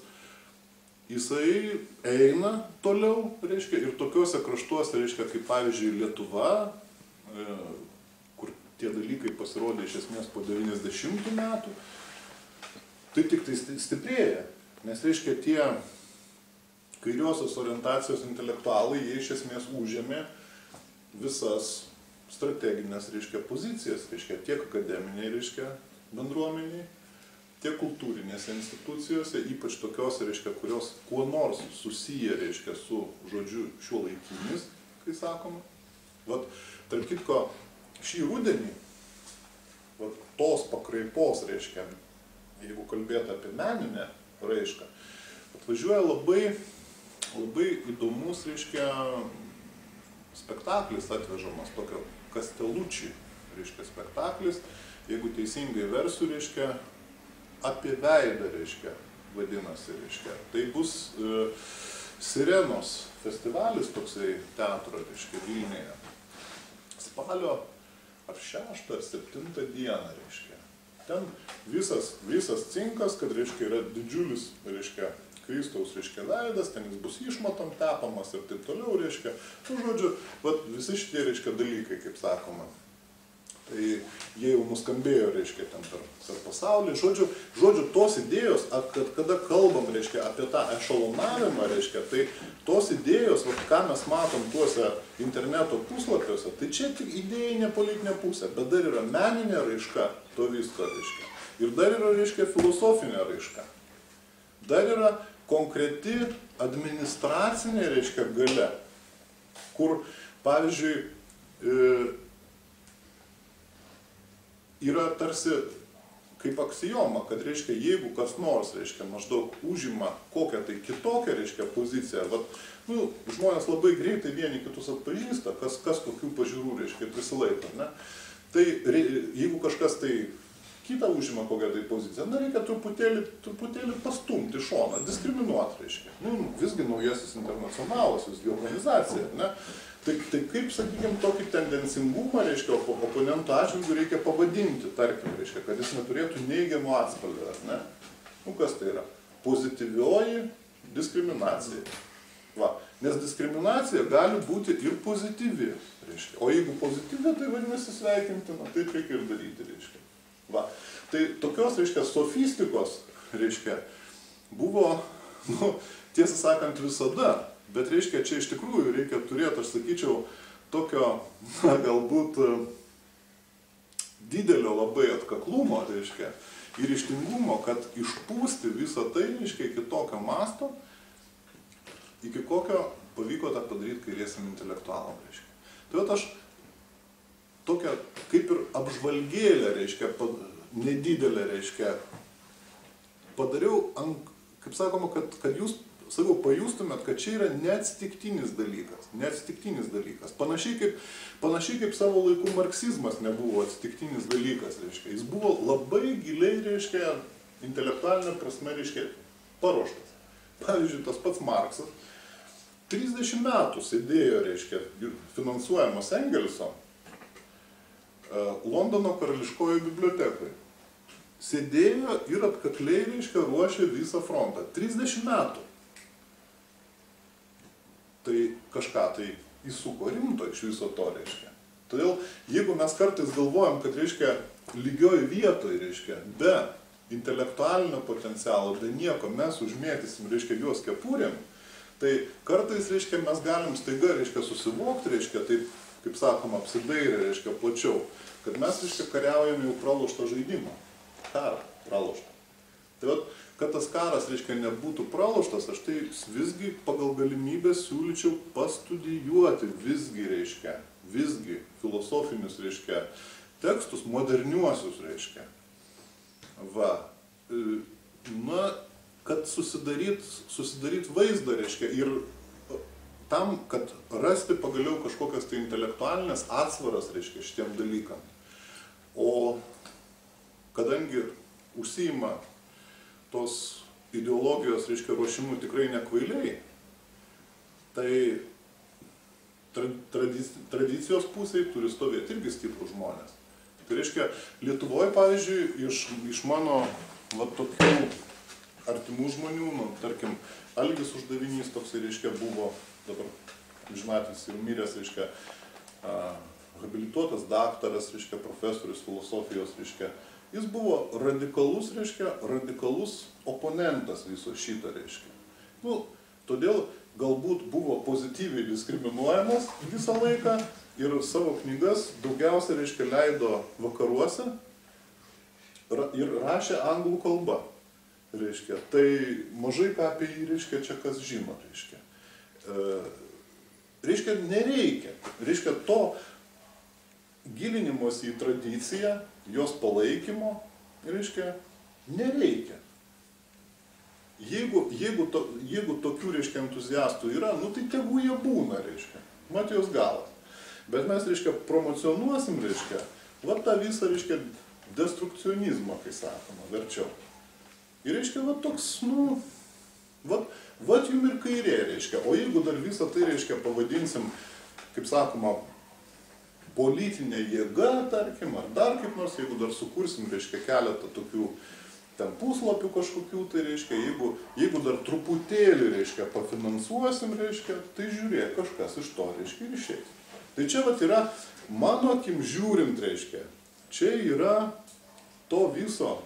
jisai eina toliau, reiškia, ir tokiuose kraštuose, reiškia, kaip pavyzdžiui Lietuva, kur tie dalykai pasirodė iš esmės po 90 metų, tai tik tai stiprėja, nes, reiškia, tie kairiosios orientacijos intelektualai, jie iš esmės užėmė visas strateginės, reiškia, pozicijas, reiškia, tiek akademiniai, reiškia, bendruomeniai, tiek kultūrinėse institucijose, ypač tokiose, reiškia, kurios kuo nors susiję, reiškia, su žodžiu šiuolaikinis, kai sakoma. Vat, tarp kitko, šį rudenį, vat, tos pakraipos, reiškia, jeigu kalbėtų apie meninę raišką, atvažiuoja labai įdomus, reiškia, spektaklis atvežamas, tokio Kastelučiai, reiškia, spektaklis, jeigu teisingai versiu, reiškia, apie veidą, reiškia, vadinasi, reiškia. Tai bus Sirenos festivalis toksai teatro, reiškia, Vilniuje. Spalio ar 6 ar 7 dieną, reiškia. Ten visas cinkas, kad, reiškia, yra didžiulis, reiškia, Kristaus, reiškia, veidas, ten jis bus išmatom tepamas ir taip toliau, reiškia. Nu, žodžiu, vat, visi šitie, reiškia, dalykai, kaip sakoma. Tai jie jau nuskambėjo, reiškia, ten per pasaulį. Žodžiu, tos idėjos, kad kada kalbam, reiškia, apie tą ešalonavimą, reiškia, tai tos idėjos, ką mes matom tuose interneto puslapiuose, tai čia tik idėjinė politinė pusė, bet dar yra meninė raiška to visko, reiškia. Ir dar yra, reiškia, filosofinė raiška. Dar yra konkreti administracinė, reiškia, galia, kur, pavyzdžiui, yra tarsi kaip aksioma, kad, reiškia, jeigu kas nors, reiškia, maždaug užima kokią tai kitokią, reiškia, poziciją, vat, nu, žmonės labai greitai vieni kitus atpažįsta, kas kokių pažiūrų, reiškia, prisilaiko, ne? Tai jeigu kažkas tai kitą užima kokią tai poziciją, na, reikia truputėlį pastumti į šoną, diskriminuoti, reiškia. Nu, visgi naujasis internacionalas, visgi organizacija, ne? Tai kaip, sakykime, tokį tendencingumą, reiškia, oponento atžvilgiu reikia pavadinti, tarkim, reiškia, kad jis neturėtų neigiamo atspalvio, ar ne? Nu, kas tai yra? Pozityvioji diskriminacija. Va, nes diskriminacija gali būti ir pozityvi, reiškia. O jeigu pozityvi, tai vadinasi sveikintina, taip reikia ir daryti, reiškia. Va, tai tokios, reiškia, sofistikos, reiškia, buvo, nu, tiesą sakant, visada. Bet, reiškia, čia iš tikrųjų reikia turėti, aš sakyčiau, tokio, na, galbūt didelio labai atkaklumo, reiškia, ir ryžtingumo, kad išpūsti visą tai, reiškia, iki tokio masto, iki kokio pavyko tą padaryti kairiesiam intelektualam, reiškia. Tai vat aš tokią, kaip ir apžvalgėlę, reiškia, nedidelę, reiškia, padariau, kaip sakoma, kad jūs sakau, pajustumėt, kad čia yra neatsitiktinis dalykas. Panašiai kaip savo laikų marksizmas nebuvo atsitiktinis dalykas, reiškia. Jis buvo labai giliai, reiškia, intelektualinė prasme, reiškia, paruoštas. Pavyzdžiui, tas pats Marksas 30 metų sėdėjo, reiškia, finansuojamas Engelso Londono karališkojoje bibliotekoje. Sėdėjo ir atkakliai, reiškia, ruošė visą frontą. 30 metų. Tai kažką tai įsuko rimto iš viso to, reiškia. Todėl, jeigu mes kartais galvojam, kad, reiškia, lygioj vietoj, reiškia, be intelektualinio potencialo, be nieko mes užmėtysim, reiškia, juos kepurėm, tai kartais, reiškia, mes galim staiga, reiškia, susivokti, reiškia, taip, kaip sakoma, apsidairę, reiškia, plačiau, kad mes, reiškia, kariaujame jau praloštą žaidimą. Karą praloštą. Tai vat, kad tas karas, reiškia, nebūtų praloštas, aš tai visgi pagal galimybę siūlyčiau pastudijuoti visgi filosofinius, reiškia, tekstus, moderniuosius, reiškia. Va, na, kad susidaryt vaizdą, reiškia, ir tam, kad rasti pagaliau kažkokias tai intelektualinės atsvaras, reiškia, šitiem dalykam. O kadangi užsiima tos ideologijos, reiškia, ruošimų tikrai nekvailiai, tai tradicijos pusėje turi stovėti irgi stiprus žmonės. Tai reiškia, Lietuvoje, pavyzdžiui, iš mano va, tokių artimų žmonių, nu, tarkim, Algis Uždavinys toksai, reiškia, buvo, dabar, žinatys, jau miręs, reiškia, habilituotas daktaras, reiškia, profesorius filosofijos, reiškia, jis buvo radikalus, reiškia, radikalus oponentas viso šito, reiškia. Nu, todėl galbūt buvo pozityviai diskriminuojamas visą laiką ir savo knygas daugiausia, reiškia, leido vakaruose. ir rašė anglų kalba, reiškia, tai mažai ką apie jį, reiškia, čia kas žino, reiškia. Reiškia, nereikia, reiškia, to gilinimosi į tradiciją, jos palaikymo, reiškia, nereikia. Jeigu tokių, reiškia, entuziastų yra, nu tai tegu jie būna, reiškia, mat jos galas. Bet mes, reiškia, promocionuosim, reiškia, va tą visą, reiškia, destrukcionizmą, kai sakoma, verčiau. Ir, reiškia, va toks, nu, va jum ir kairė, reiškia, o jeigu dar visą tai, reiškia, pavadinsim, kaip sakoma, politinė jėga, tarkim, ar dar kaip nors, jeigu dar sukursim, reiškia, keletą tokių ten puslapių kažkokių, tai reiškia, jeigu dar truputėlį, reiškia, pafinansuosim, reiškia, tai žiūrėk, kažkas iš to, reiškia, ir išeis. Tai čia vat yra, mano akim žiūrint, reiškia, čia yra to viso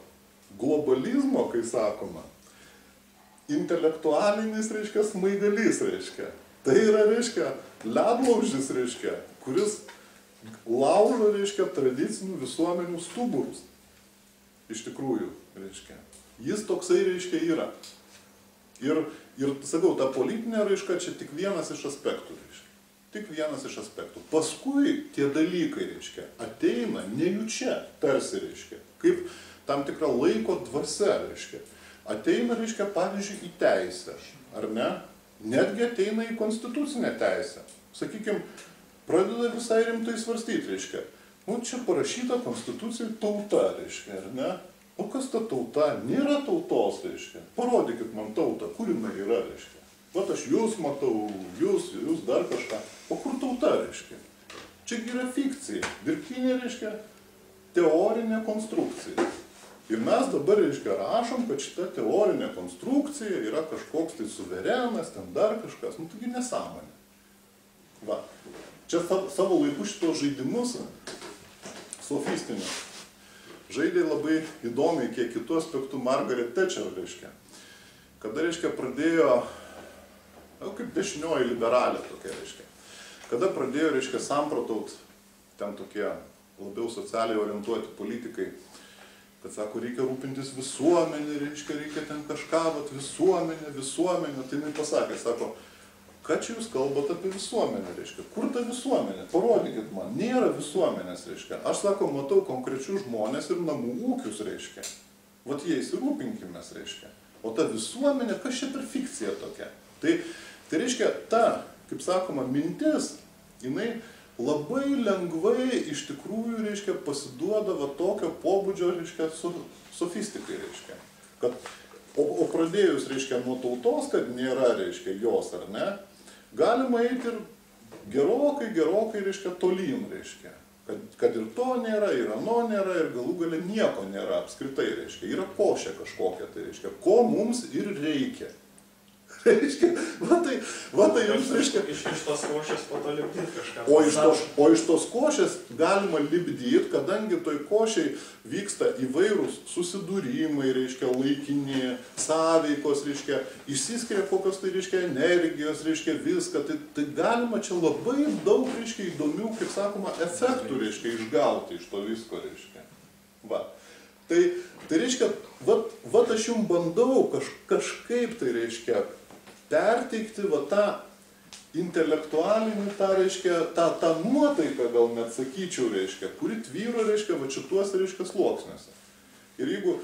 globalizmo, kai sakoma, intelektualinis, reiškia, smaigalys, reiškia. Tai yra, reiškia, ledlaužis, reiškia, kuris laužo, reiškia, tradicinių visuomenių stuburus. Iš tikrųjų, reiškia. Jis toksai, reiškia, yra. Ir sakau, ta politinė raiška čia tik vienas iš aspektų, reiškia. Tik vienas iš aspektų. Paskui tie dalykai, reiškia, ateina nejučia, tarsi, reiškia, kaip tam tikra laiko dvasia, reiškia. Ateina, reiškia, pavyzdžiui, į teisę, ar ne? Netgi ateina į konstitucinę teisę. Sakykime, pradeda visai rimtai svarstyti, reiškia. Nu, čia parašyta konstitucijai tauta, reiškia, ar ne? O kas ta tauta? Nėra tautos, reiškia. Parodykit man tautą, kur jinai yra, reiškia. Vat aš jūs matau, jūs dar kažką. O kur tauta, reiškia? Čia yra fikcija. Dirbtinė, reiškia, teorinė konstrukcija. Ir mes dabar, reiškia, rašom, kad šita teorinė konstrukcija yra kažkoks tai suverenas, ten dar kažkas. Nu, taigi nesąmonė. Va. Čia savo laiku šitos žaidimus sofistinius žaidė labai įdomiai, kiek kitų aspektų Margaret Thatcher, reiškia. Kada, reiškia, pradėjo, kaip dešinioji liberalė tokia, reiškia. Kada pradėjo, reiškia, samprotaut ten tokie labiau socialiai orientuoti politikai, kad sako, reikia rūpintis visuomenė, reiškia, reikia ten kažką, vat visuomenė, tai jinai pasakė, sako, ką čia jūs kalbate apie visuomenę, reiškia? Kur ta visuomenė? Parodykit man, nėra visuomenės, reiškia. Aš, sako, matau konkrečius žmonės ir namų ūkius, reiškia. Vat jais ir rūpinkimės, reiškia. O ta visuomenė, kas čia per fikcija tokia? Tai reiškia, ta, kaip sakoma, mintis, jinai labai lengvai iš tikrųjų, reiškia, pasiduoda va tokio pobūdžio, reiškia, sofistikai, reiškia. O pradėjus, reiškia, nuo tautos, kad nėra, reiškia, jos, ar ne, galima eiti ir gerokai, reiškia, tolyn, reiškia. Kad ir to nėra, ir ano nėra, ir galų gale nieko nėra apskritai, reiškia. Yra košė kažkokia, tai reiškia, ko mums ir reikia. Reiškia, va tai jums, reiškia. Iš tos košės po to lipdyti kažką. O iš tos košės galima lipdyti, kadangi toj košiai vyksta įvairūs susidūrimai, reiškia, laikini, sąveikos, reiškia, išsiskiria kokios tai, reiškia, energijos, reiškia, viską. Tai galima čia labai daug, reiškia, įdomių, kaip sakoma, efektų, reiškia, išgauti iš to visko, reiškia. Va. Tai reiškia, vat aš jums bandau kažkaip tai, reiškia, perteikti va tą intelektualinį, tą, reiškia, tą nuotaiką, gal net sakyčiau, reiškia, kuri tvyro, reiškia, va šituose, reiškia, sluoksniuose. Ir jeigu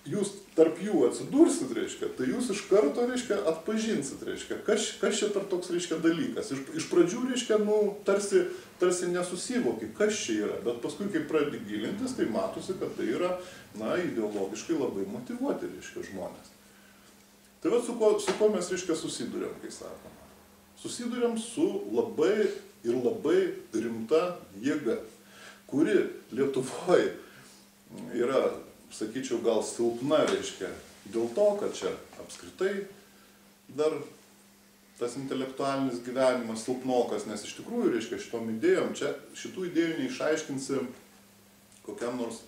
jūs tarp jų atsidursit, reiškia, tai jūs iš karto, reiškia, atpažinsit, reiškia, kas čia per toks, reiškia, dalykas. Iš pradžių, reiškia, nu, tarsi nesusivoki, kas čia yra, bet paskui, kai pradedi gilintis, tai matosi, kad tai yra, na, ideologiškai labai motyvuoti, reiškia, žmonės. Tai va, su ko mes, reiškia, susiduriam, kai sakoma. Susiduriam su labai rimta jėga, kuri Lietuvoje yra, sakyčiau, gal silpna, reiškia, dėl to, kad čia apskritai dar tas intelektualinis gyvenimas silpnokas, nes iš tikrųjų, reiškia, šitom idėjom, čia šitų idėjų neišaiškinsi kokiam nors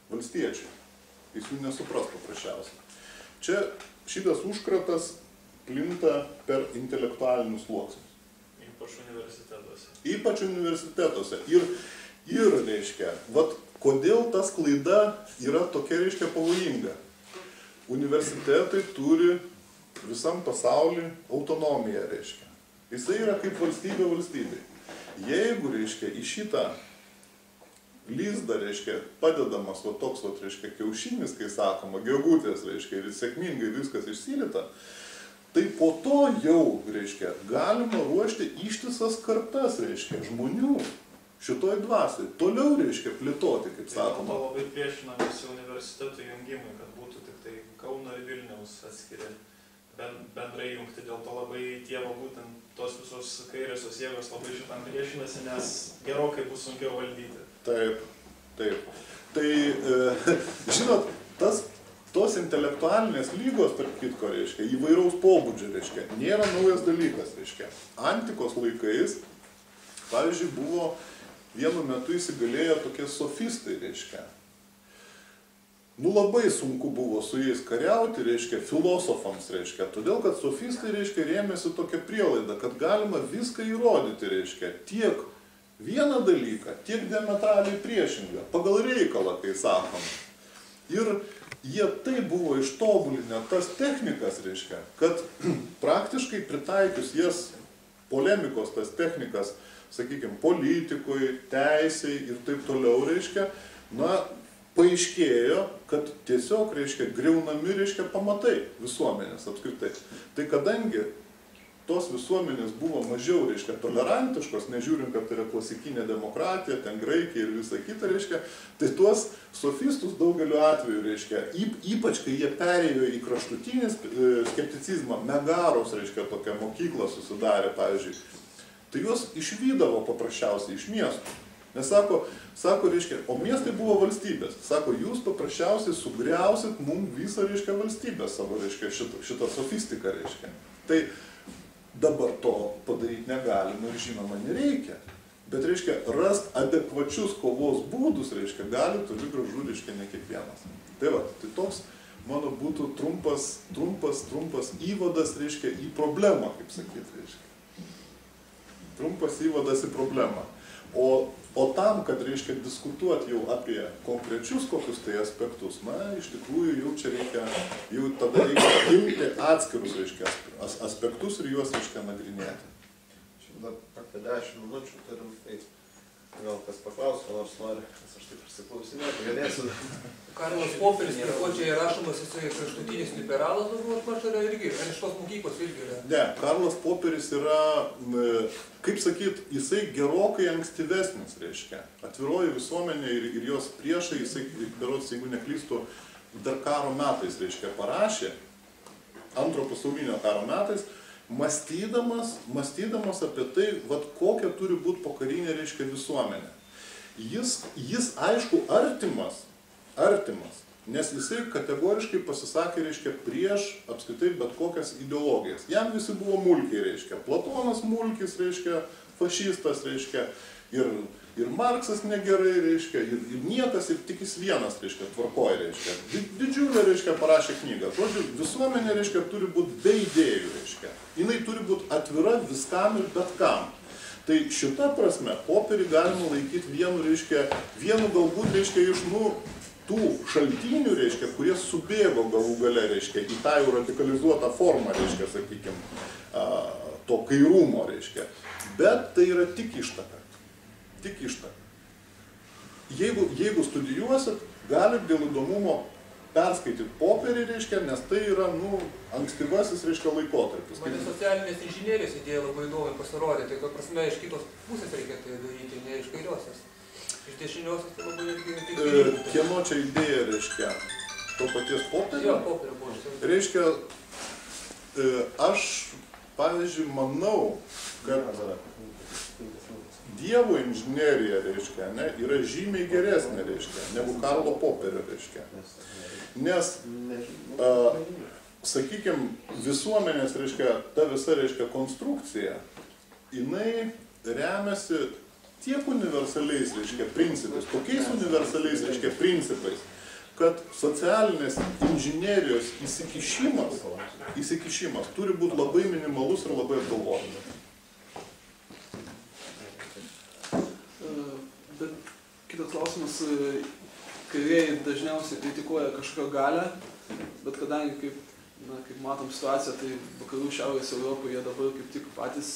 valstiečiui. Jis jų nesupras paprasčiausiai. Čia šitas užkratas plinta per intelektualinius sluoksnius. Ypač universitetuose. Ypač universitetuose. Ir reiškia, vat kodėl ta klaida yra tokia, reiškia, pavojinga? Universitetai turi visam pasauliu autonomiją, reiškia. Jisai yra kaip valstybė valstybei. Jeigu, reiškia, į šitą lizdą, reiškia, padedamas va toks, va, reiškia, kiaušinis, kai sakoma, gegutės, reiškia, ir sėkmingai viskas išsilita, tai po to jau, reiškia, galima ruošti ištisas kartas, reiškia, žmonių šitoj dvasiai. Toliau, reiškia, plėtoti, kaip sakoma. Tai labai priešinamės universitetų jungimui, kad būtų tik tai Kauno ir Vilniaus atskiri bendrai jungti. Dėl to labai tėvo būtent tos visos kairiosios jėgos labai šitam priešinasi, nes gerokai bus sunkiau valdyti. Taip, taip. Tai, žinot, tos intelektualinės lygos, tarp kitko, reiškia, įvairaus pobūdžio, reiškia, nėra naujas dalykas, reiškia. Antikos laikais, pavyzdžiui, buvo vienu metu įsigalėjo tokie sofistai, reiškia. Nu, labai sunku buvo su jais kariauti, reiškia, filosofams, reiškia, todėl, kad sofistai, reiškia, rėmėsi tokią prielaidą, kad galima viską įrodyti, reiškia, tiek vieną dalyką, tiek diametraliai priešingą, pagal reikalą, kai sakom. Ir jie tai buvo ištobulinę tas technikas, reiškia, kad praktiškai pritaikius jas polemikos, tas technikas, sakykime, politikui, teisei ir taip toliau, reiškia, na, paaiškėjo, kad tiesiog, reiškia, griaunami, reiškia, pamatai visuomenės apskritai. Tai kadangi tos visuomenės buvo mažiau, reiškia, tolerantiškos, nežiūrint, kad tai yra klasikinė demokratija, ten Graikija ir visa kita, reiškia, tai tuos sofistus daugeliu atveju, reiškia, ypač kai jie perėjo į kraštutinį skepticizmą, Megaros, reiškia, tokią mokyklą susidarė, pavyzdžiui, tai juos išvydavo paprasčiausiai iš miestų. Nes sako, reiškia, o miestai buvo valstybės. Sako, jūs paprasčiausiai sugriausit mums visą, reiškia, valstybę savo, reiškia, šitą sofistiką, reiškia. Tai dabar to padaryti negalima ir žinoma nereikia. Bet, reiškia, rast adekvačius kovos būdus, reiškia, gali toli gražu, reiškia, ne kiekvienas. Tai va, tai toks mano būtų trumpas įvadas, reiškia, į problemą, kaip sakyti, reiškia. Trumpas įvadas į problemą. O tam, kad, reiškia, diskutuoti jau apie konkrečius kokius tai aspektus, na, iš tikrųjų jau čia reikia, jau tada reikia imti atskirus, reiškia, aspektus ir juos, reiškia, nagrinėti. Dar apie 10 minučių turim, tai gal kas paklaus, ko nors nori, nes aš taip prisiklausinėti, galėsiu. Karlas Poperis, ko čia įrašomas, jisai kraštutinis liberalas, aš yra irgi, ar iš tos mokyklos irgi yra? Ne, Karlas Poperis yra, kaip sakyt, jisai gerokai ankstyvesnis, reiškia. Atviroji visuomenė ir jos priešai, jisai, berods, jeigu neklystu, dar karo metais, reiškia, parašė, antro pasaulinio karo metais, mąstydamas apie tai, vat, kokia turi būti pokarinė, reiškia, visuomenė. Jis aišku, artimas, nes jisai kategoriškai pasisakė, reiškia, prieš apskritai bet kokias ideologijas. Jam visi buvo mulkiai, reiškia, Platonas mulkis, reiškia, fašistas, reiškia, ir Marksas negerai, reiškia, ir niekas, ir tik jis vienas, reiškia, tvarkoj, reiškia. Didžiulė, reiškia, parašė knygą. Žodžiu, visuomenė, reiškia, turi būti be idėjų, reiškia. Jinai turi būti atvira viskam ir bet kam. Tai šita prasme, Poperį galima laikyti vienu galbūt, reiškia, iš, tų šaltinių, reiškia, kurie subėgo galų gale, reiškia, į tą jau radikalizuotą formą, reiškia, sakykime, to kairumo, reiškia. Bet tai yra tik ištaka. Tik ištaka. Jeigu studijuosit, galit dėl įdomumo perskaityti Poperį, reiškia, nes tai yra, ankstyvasis, reiškia, laikotarpis. Man socialinės inžinierijos idėja labai įdomi pasirodė, tai to prasme iš kitos pusės reikia tai daryti, ne iš kairiosios. Iš dešiniosios tai labai netgi... Kieno čia idėja, reiškia, to paties Poperio? Jo, Poperio buvo. Reiškia, aš, pavyzdžiui, manau, kad Dievo inžinerija, reiškia, yra žymiai geresnė, reiškia, negu Karlo Poperio, reiškia. Nes, sakykime, visuomenės, reiškia, ta visa, reiškia, konstrukcija, jinai remiasi tiek universaliais, reiškia, principais, tokiais universaliais, reiškia, principais, kad socialinės inžinerijos įsikišimas turi būti labai minimalus ir labai apgalvotas. Bet kitas klausimas. klausimas, kairieji dažniausiai kritikuoja kažkokią galę, bet kadangi, kaip matom situaciją, tai vakarų šiaurės Europoje dabar kaip tik patys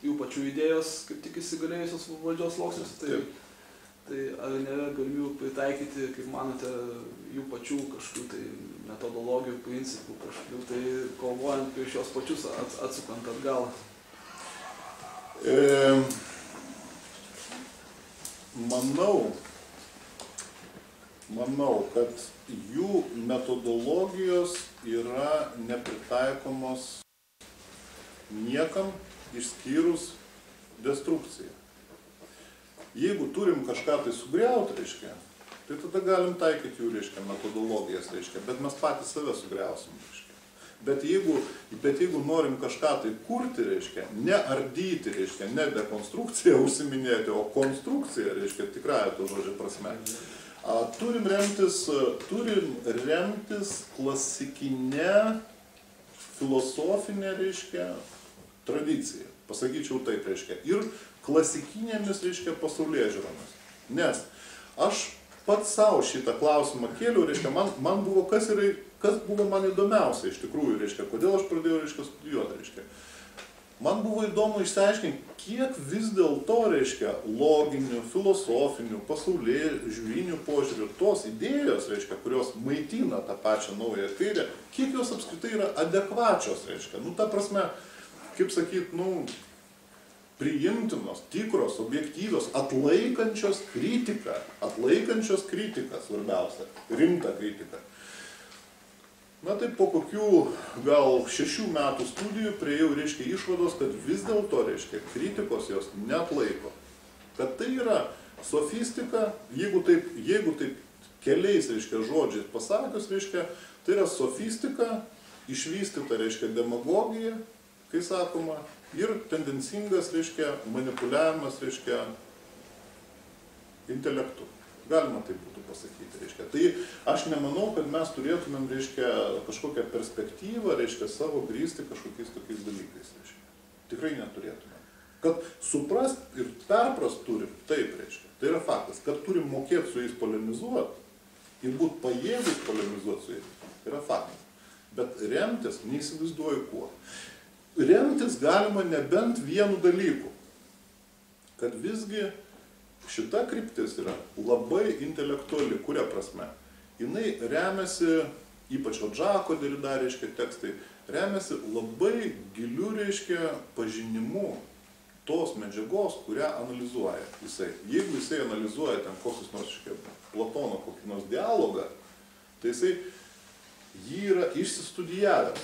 jų pačių idėjos kaip tik įsigalėjusios valdžios sluoksniuose, tai ar nėra galimybių pritaikyti, kaip manote, jų pačių kažkokių tai metodologijų, principų, kažkokių tai kovojant prieš jos pačius, atsukant atgal? Manau, kad jų metodologijos yra nepritaikomos niekam išskyrus destrukciją. Jeigu turim kažką tai sugriauti, reiškia, tai tada galim taikyti jų, reiškia, metodologijas, reiškia, bet mes patys save sugriausim, reiškia. Bet jeigu norim kažką tai kurti, reiškia, ne ardyti, reiškia, ne dekonstrukciją užsiminėti, o konstrukciją, reiškia, tikrąją to žodžio prasme, turim remtis klasikinę filosofinę, reiškia, tradiciją. Pasakyčiau taip, reiškia, ir klasikinėmis, reiškia, pasaulėžiūromis. Nes aš pats savo šitą klausimą kėliau, reiškia, man buvo, kas buvo man įdomiausia iš tikrųjų, reiškia, kodėl aš pradėjau, reiškia, studijuoti, reiškia. Man buvo įdomu išsiaiškinti, kiek vis dėlto, reiškia, loginių, filosofinių, pasaulėžiūrinių požiūrių tos idėjos, reiškia, kurios maitina tą pačią naują kairę, kiek jos apskritai yra adekvačios, reiškia. Ta prasme, kaip sakyt, priimtinos, tikros, objektyvios, atlaikančios kritiką, svarbiausia, rimtą kritiką. Tai po kokių gal 6 metų studijų priejau, reiškia, išvados, kad vis dėlto, reiškia, kritikos jos neatlaiko. Kad tai yra sofistika, jeigu taip keliais, reiškia, žodžiais pasakius, reiškia, tai yra sofistika, išvystyta, reiškia, demagogija, kai sakoma, ir tendencingas, reiškia, manipuliavimas, reiškia, intelektu. Galima taip būtų pasakyti, reiškia. Tai aš nemanau, kad mes turėtumėm, reiškia, kažkokią perspektyvą, reiškia, savo grįsti kažkokiais tokiais dalykais, reiškia. Tikrai neturėtumėm. Kad suprast ir perprast turim, taip, reiškia. Tai yra faktas, kad turim mokėti su jais polemizuoti ir būt pajėgus polemizuoti su jais. Tai yra faktas. Bet remtis neįsivaizduoju kuo. Remtis galima nebent vienu dalyku, kad visgi šita kryptis yra labai intelektuali, kuria prasme. Jinai remiasi, ypač Žako Derida, reiškia, tekstai, remiasi labai giliu, reiškia, pažinimu tos medžiagos, kurią analizuoja jisai. Jeigu jisai analizuoja ten kokius nors, reiškia, Platono kokį nors dialogą, tai jisai jį yra išsistudijavęs.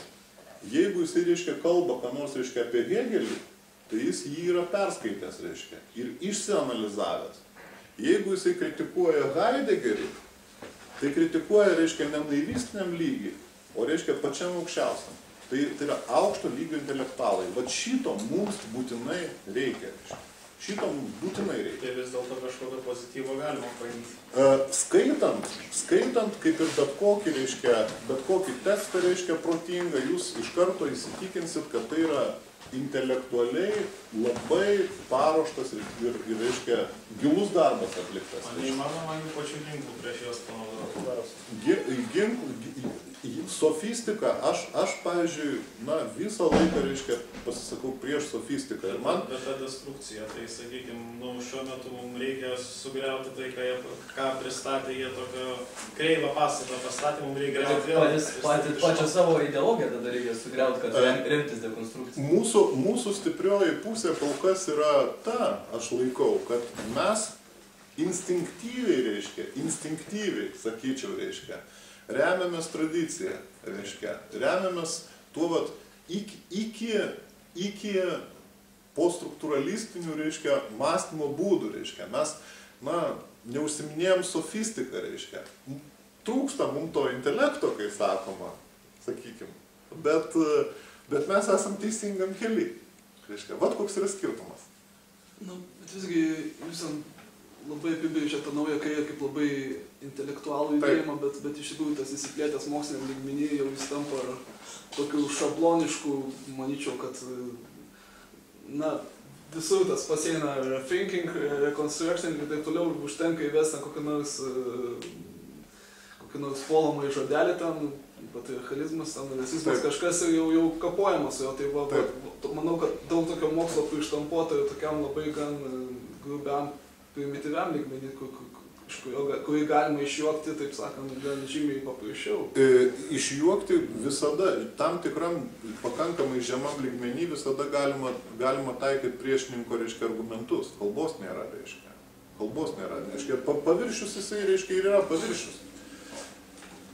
Jeigu jisai, reiškia, kalba, ką nors, reiškia, apie Hegelį, tai jis jį yra perskaitęs, reiškia, ir išsianalizavęs. Jeigu jisai kritikuoja Heideggerį, tai kritikuoja, reiškia, ne naivistiniam lygiai, o, reiškia, pačiam aukščiausiam. Tai yra aukšto lygio intelektualai. Vat šito mums būtinai reikia, reiškia. Šito mums būtinai reikia. Tai vis dėlto kažkokio pozityvo galima paimti. Skaitant, kaip ir bet kokį tekstą, reiškia, protingą, jūs iš karto įsitikinsit, kad tai yra intelektualiai labai paruoštas ir reiškia, gilus darbas atliktas. Neįmanoma jų pačių ginklų prieš juos panaudoti. Sofistika, aš pavyzdžiui, visą laiką, reiškia, pasisakau prieš sofistiką. Bet ta destrukcija, tai, sakykime, šiuo metu mums reikia sugriauti tai, ką pristatė jie tokio kreivą pastatą pastatė, mums reikia griauti vėl. Pačią savo ideologiją tada reikia sugriauti, kad remtis dekonstrukciją. Mūsų stiprioji pusė kol kas yra ta, aš laikau, kad mes instinktyviai, sakyčiau, reiškia, remiamės tradiciją, reiškia, remiamės tuo, vat, iki postruktūralistinių, reiškia, mąstymo būdų, reiškia, mes, neužsiminėjom sofistiką, reiškia, trūksta mums to intelekto, kai sakoma, sakykim, bet mes esam teisingam kely, reiškia, vat koks yra skirtumas. Bet visgi jūs labai apibrėžia tą naują kairę kaip labai intelektualų judėjimą, bet iš tikrųjų tas įsiplėtęs moksliniam lygmenį jau jis tampa tokiu šablonišku, manyčiau, kad visur tas pasieina thinking, reconstruction ir taip toliau, užtenka įvesti kokį nors puolamą žodelį ten, patriarchalizmas, ten, rasizmas, kažkas jau kapojamas jo, tai va, manau, kad daug tokio mokslo prištampuota ir tokiam labai gan grubiam, primityviam lygmenį, kurį galima išjuokti, taip sakant, gan žymiai paprasčiau. Išjuokti visada, tam tikram pakankamai žemam lygmenį visada galima taikyti priešininko, reiškia, argumentus. Kalbos nėra, reiškia. Kalbos nėra, reiškia. Paviršius jisai, reiškia, ir yra paviršius.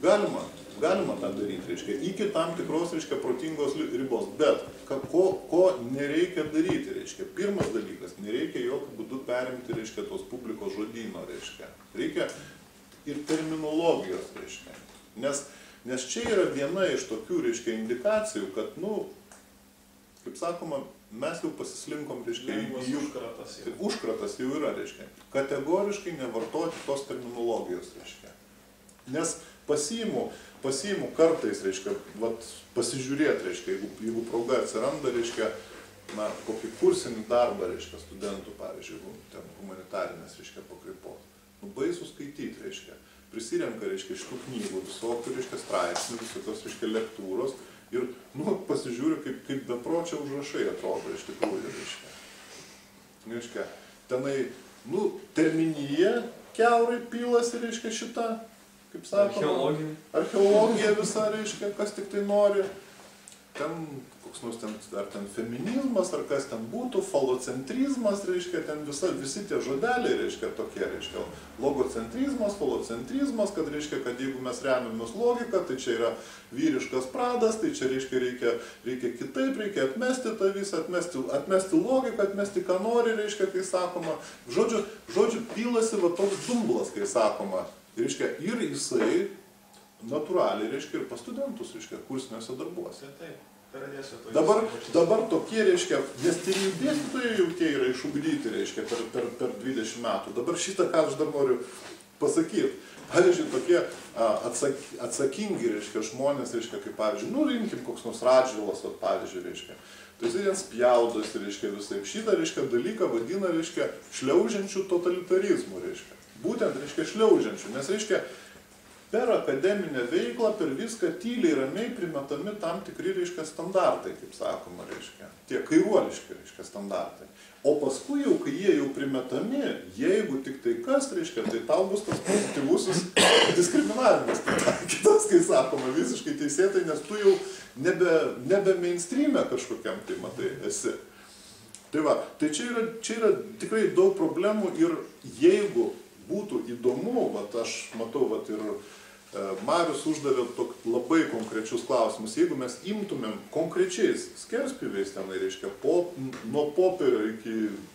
Galima tą daryti, reiškia, iki tam tikros, reiškia, protingos ribos. Bet ko nereikia daryti, reiškia. Pirmas dalykas, nereikia jokių būdų perimti, reiškia, tos publikos žodyno, reiškia. Reikia ir terminologijos, reiškia. Nes čia yra viena iš tokių, reiškia, indikacijų, kad, kaip sakoma, mes jau pasislinkom, reiškia, užkratas jau yra, reiškia. Kategoriškai nevartoti tos terminologijos, reiškia. Nes pasiimu kartais, reiškia, pasižiūrėti, reiškia, jeigu proga atsiranda, reiškia, kokį kursinį darbą, reiškia, studentų, pavyzdžiui, ten humanitarinės, reiškia, pakraipos. Baisu skaityti, reiškia, prisirenka, reiškia, šitų knygų, visokių, reiškia, straipsnių, visokios, reiškia, lektūros ir, pasižiūriu, kaip bepročia užrašai atrodo, iš tikrųjų, reiškia. Reiškia, tenai, terminija kiaurai pilasi, reiškia, šita, kaip sakoma, archeologija visa, reiškia, kas tik tai nori, ten koks nors ar ten feminizmas, ar kas ten būtų, falocentrizmas, reiškia, ten visi tie žodeliai, reiškia, tokie, reiškia, logocentrizmas, falocentrizmas, kad reiškia, kad jeigu mes remiamės logiką, tai čia yra vyriškas pradas, tai čia, reiškia, reikia kitaip, reikia atmesti tą visą, atmesti logiką, atmesti ką nori, reiškia, kai sakoma, žodžiu, pilasi va toks dumblas, kai sakoma. Reiškia, ir jisai natūraliai, reiškia, ir pas studentus, reiškia, kursiniuose darbuose. Dabar tokie, reiškia, nes tie dėstytojai jau tie yra išugdyti, reiškia, per 20 metų. Dabar šitą, ką aš dar noriu pasakyti. Pavyzdžiui, tokie atsakingi, reiškia, žmonės, reiškia, kaip pavyzdžiui, rinkim koks nors Radžvilas, pavyzdžiui, reiškia. Tai jisai ten spjaudosi, reiškia, visai. Šitą, reiškia, dalyką vadina, reiškia, šliaužiančių totalitarizmų, reiškia. Būtent, reiškia, šliaužiančių, nes, reiškia, per akademinę veiklą, per viską tyliai, ramiai primetami tam tikri, reiškia, standartai, kaip sakoma, reiškia, tie kairuoliški, reiškia, standartai. O paskui jau, kai jie jau primetami, jeigu tik tai kas, reiškia, tai tau bus tas pozityvusis diskriminavimas. Kitas, kai sakoma, visiškai teisėtai, nes tu jau nebe mainstreame kažkokiam, tai matai, esi. Tai va, tai čia yra tikrai daug problemų ir jeigu būtų įdomu, aš matau, ir Marius uždavė labai konkrečius klausimus, jeigu mes imtumėm konkrečiais skerspjūviais tenai, reiškia, nuo Popierio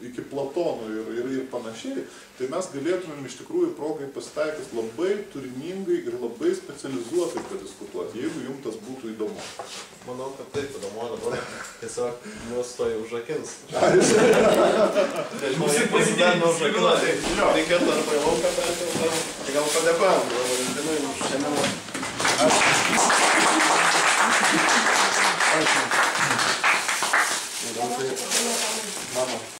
iki Platono ir panašiai, tai mes galėtumėm iš tikrųjų progai pasitaikęs labai turiningai ir labai specializuotai padiskutuoti, jeigu jums tas būtų įdomu. Manau, kad taip įdomu, dabar tiesiog mus to jau užrakins. Nežinau, jeigu pasidarino užrakinuoti, reikėtų arba į lauką perkelti, tai gal padėkojom, Valentinui už šiandieną. Ačiū.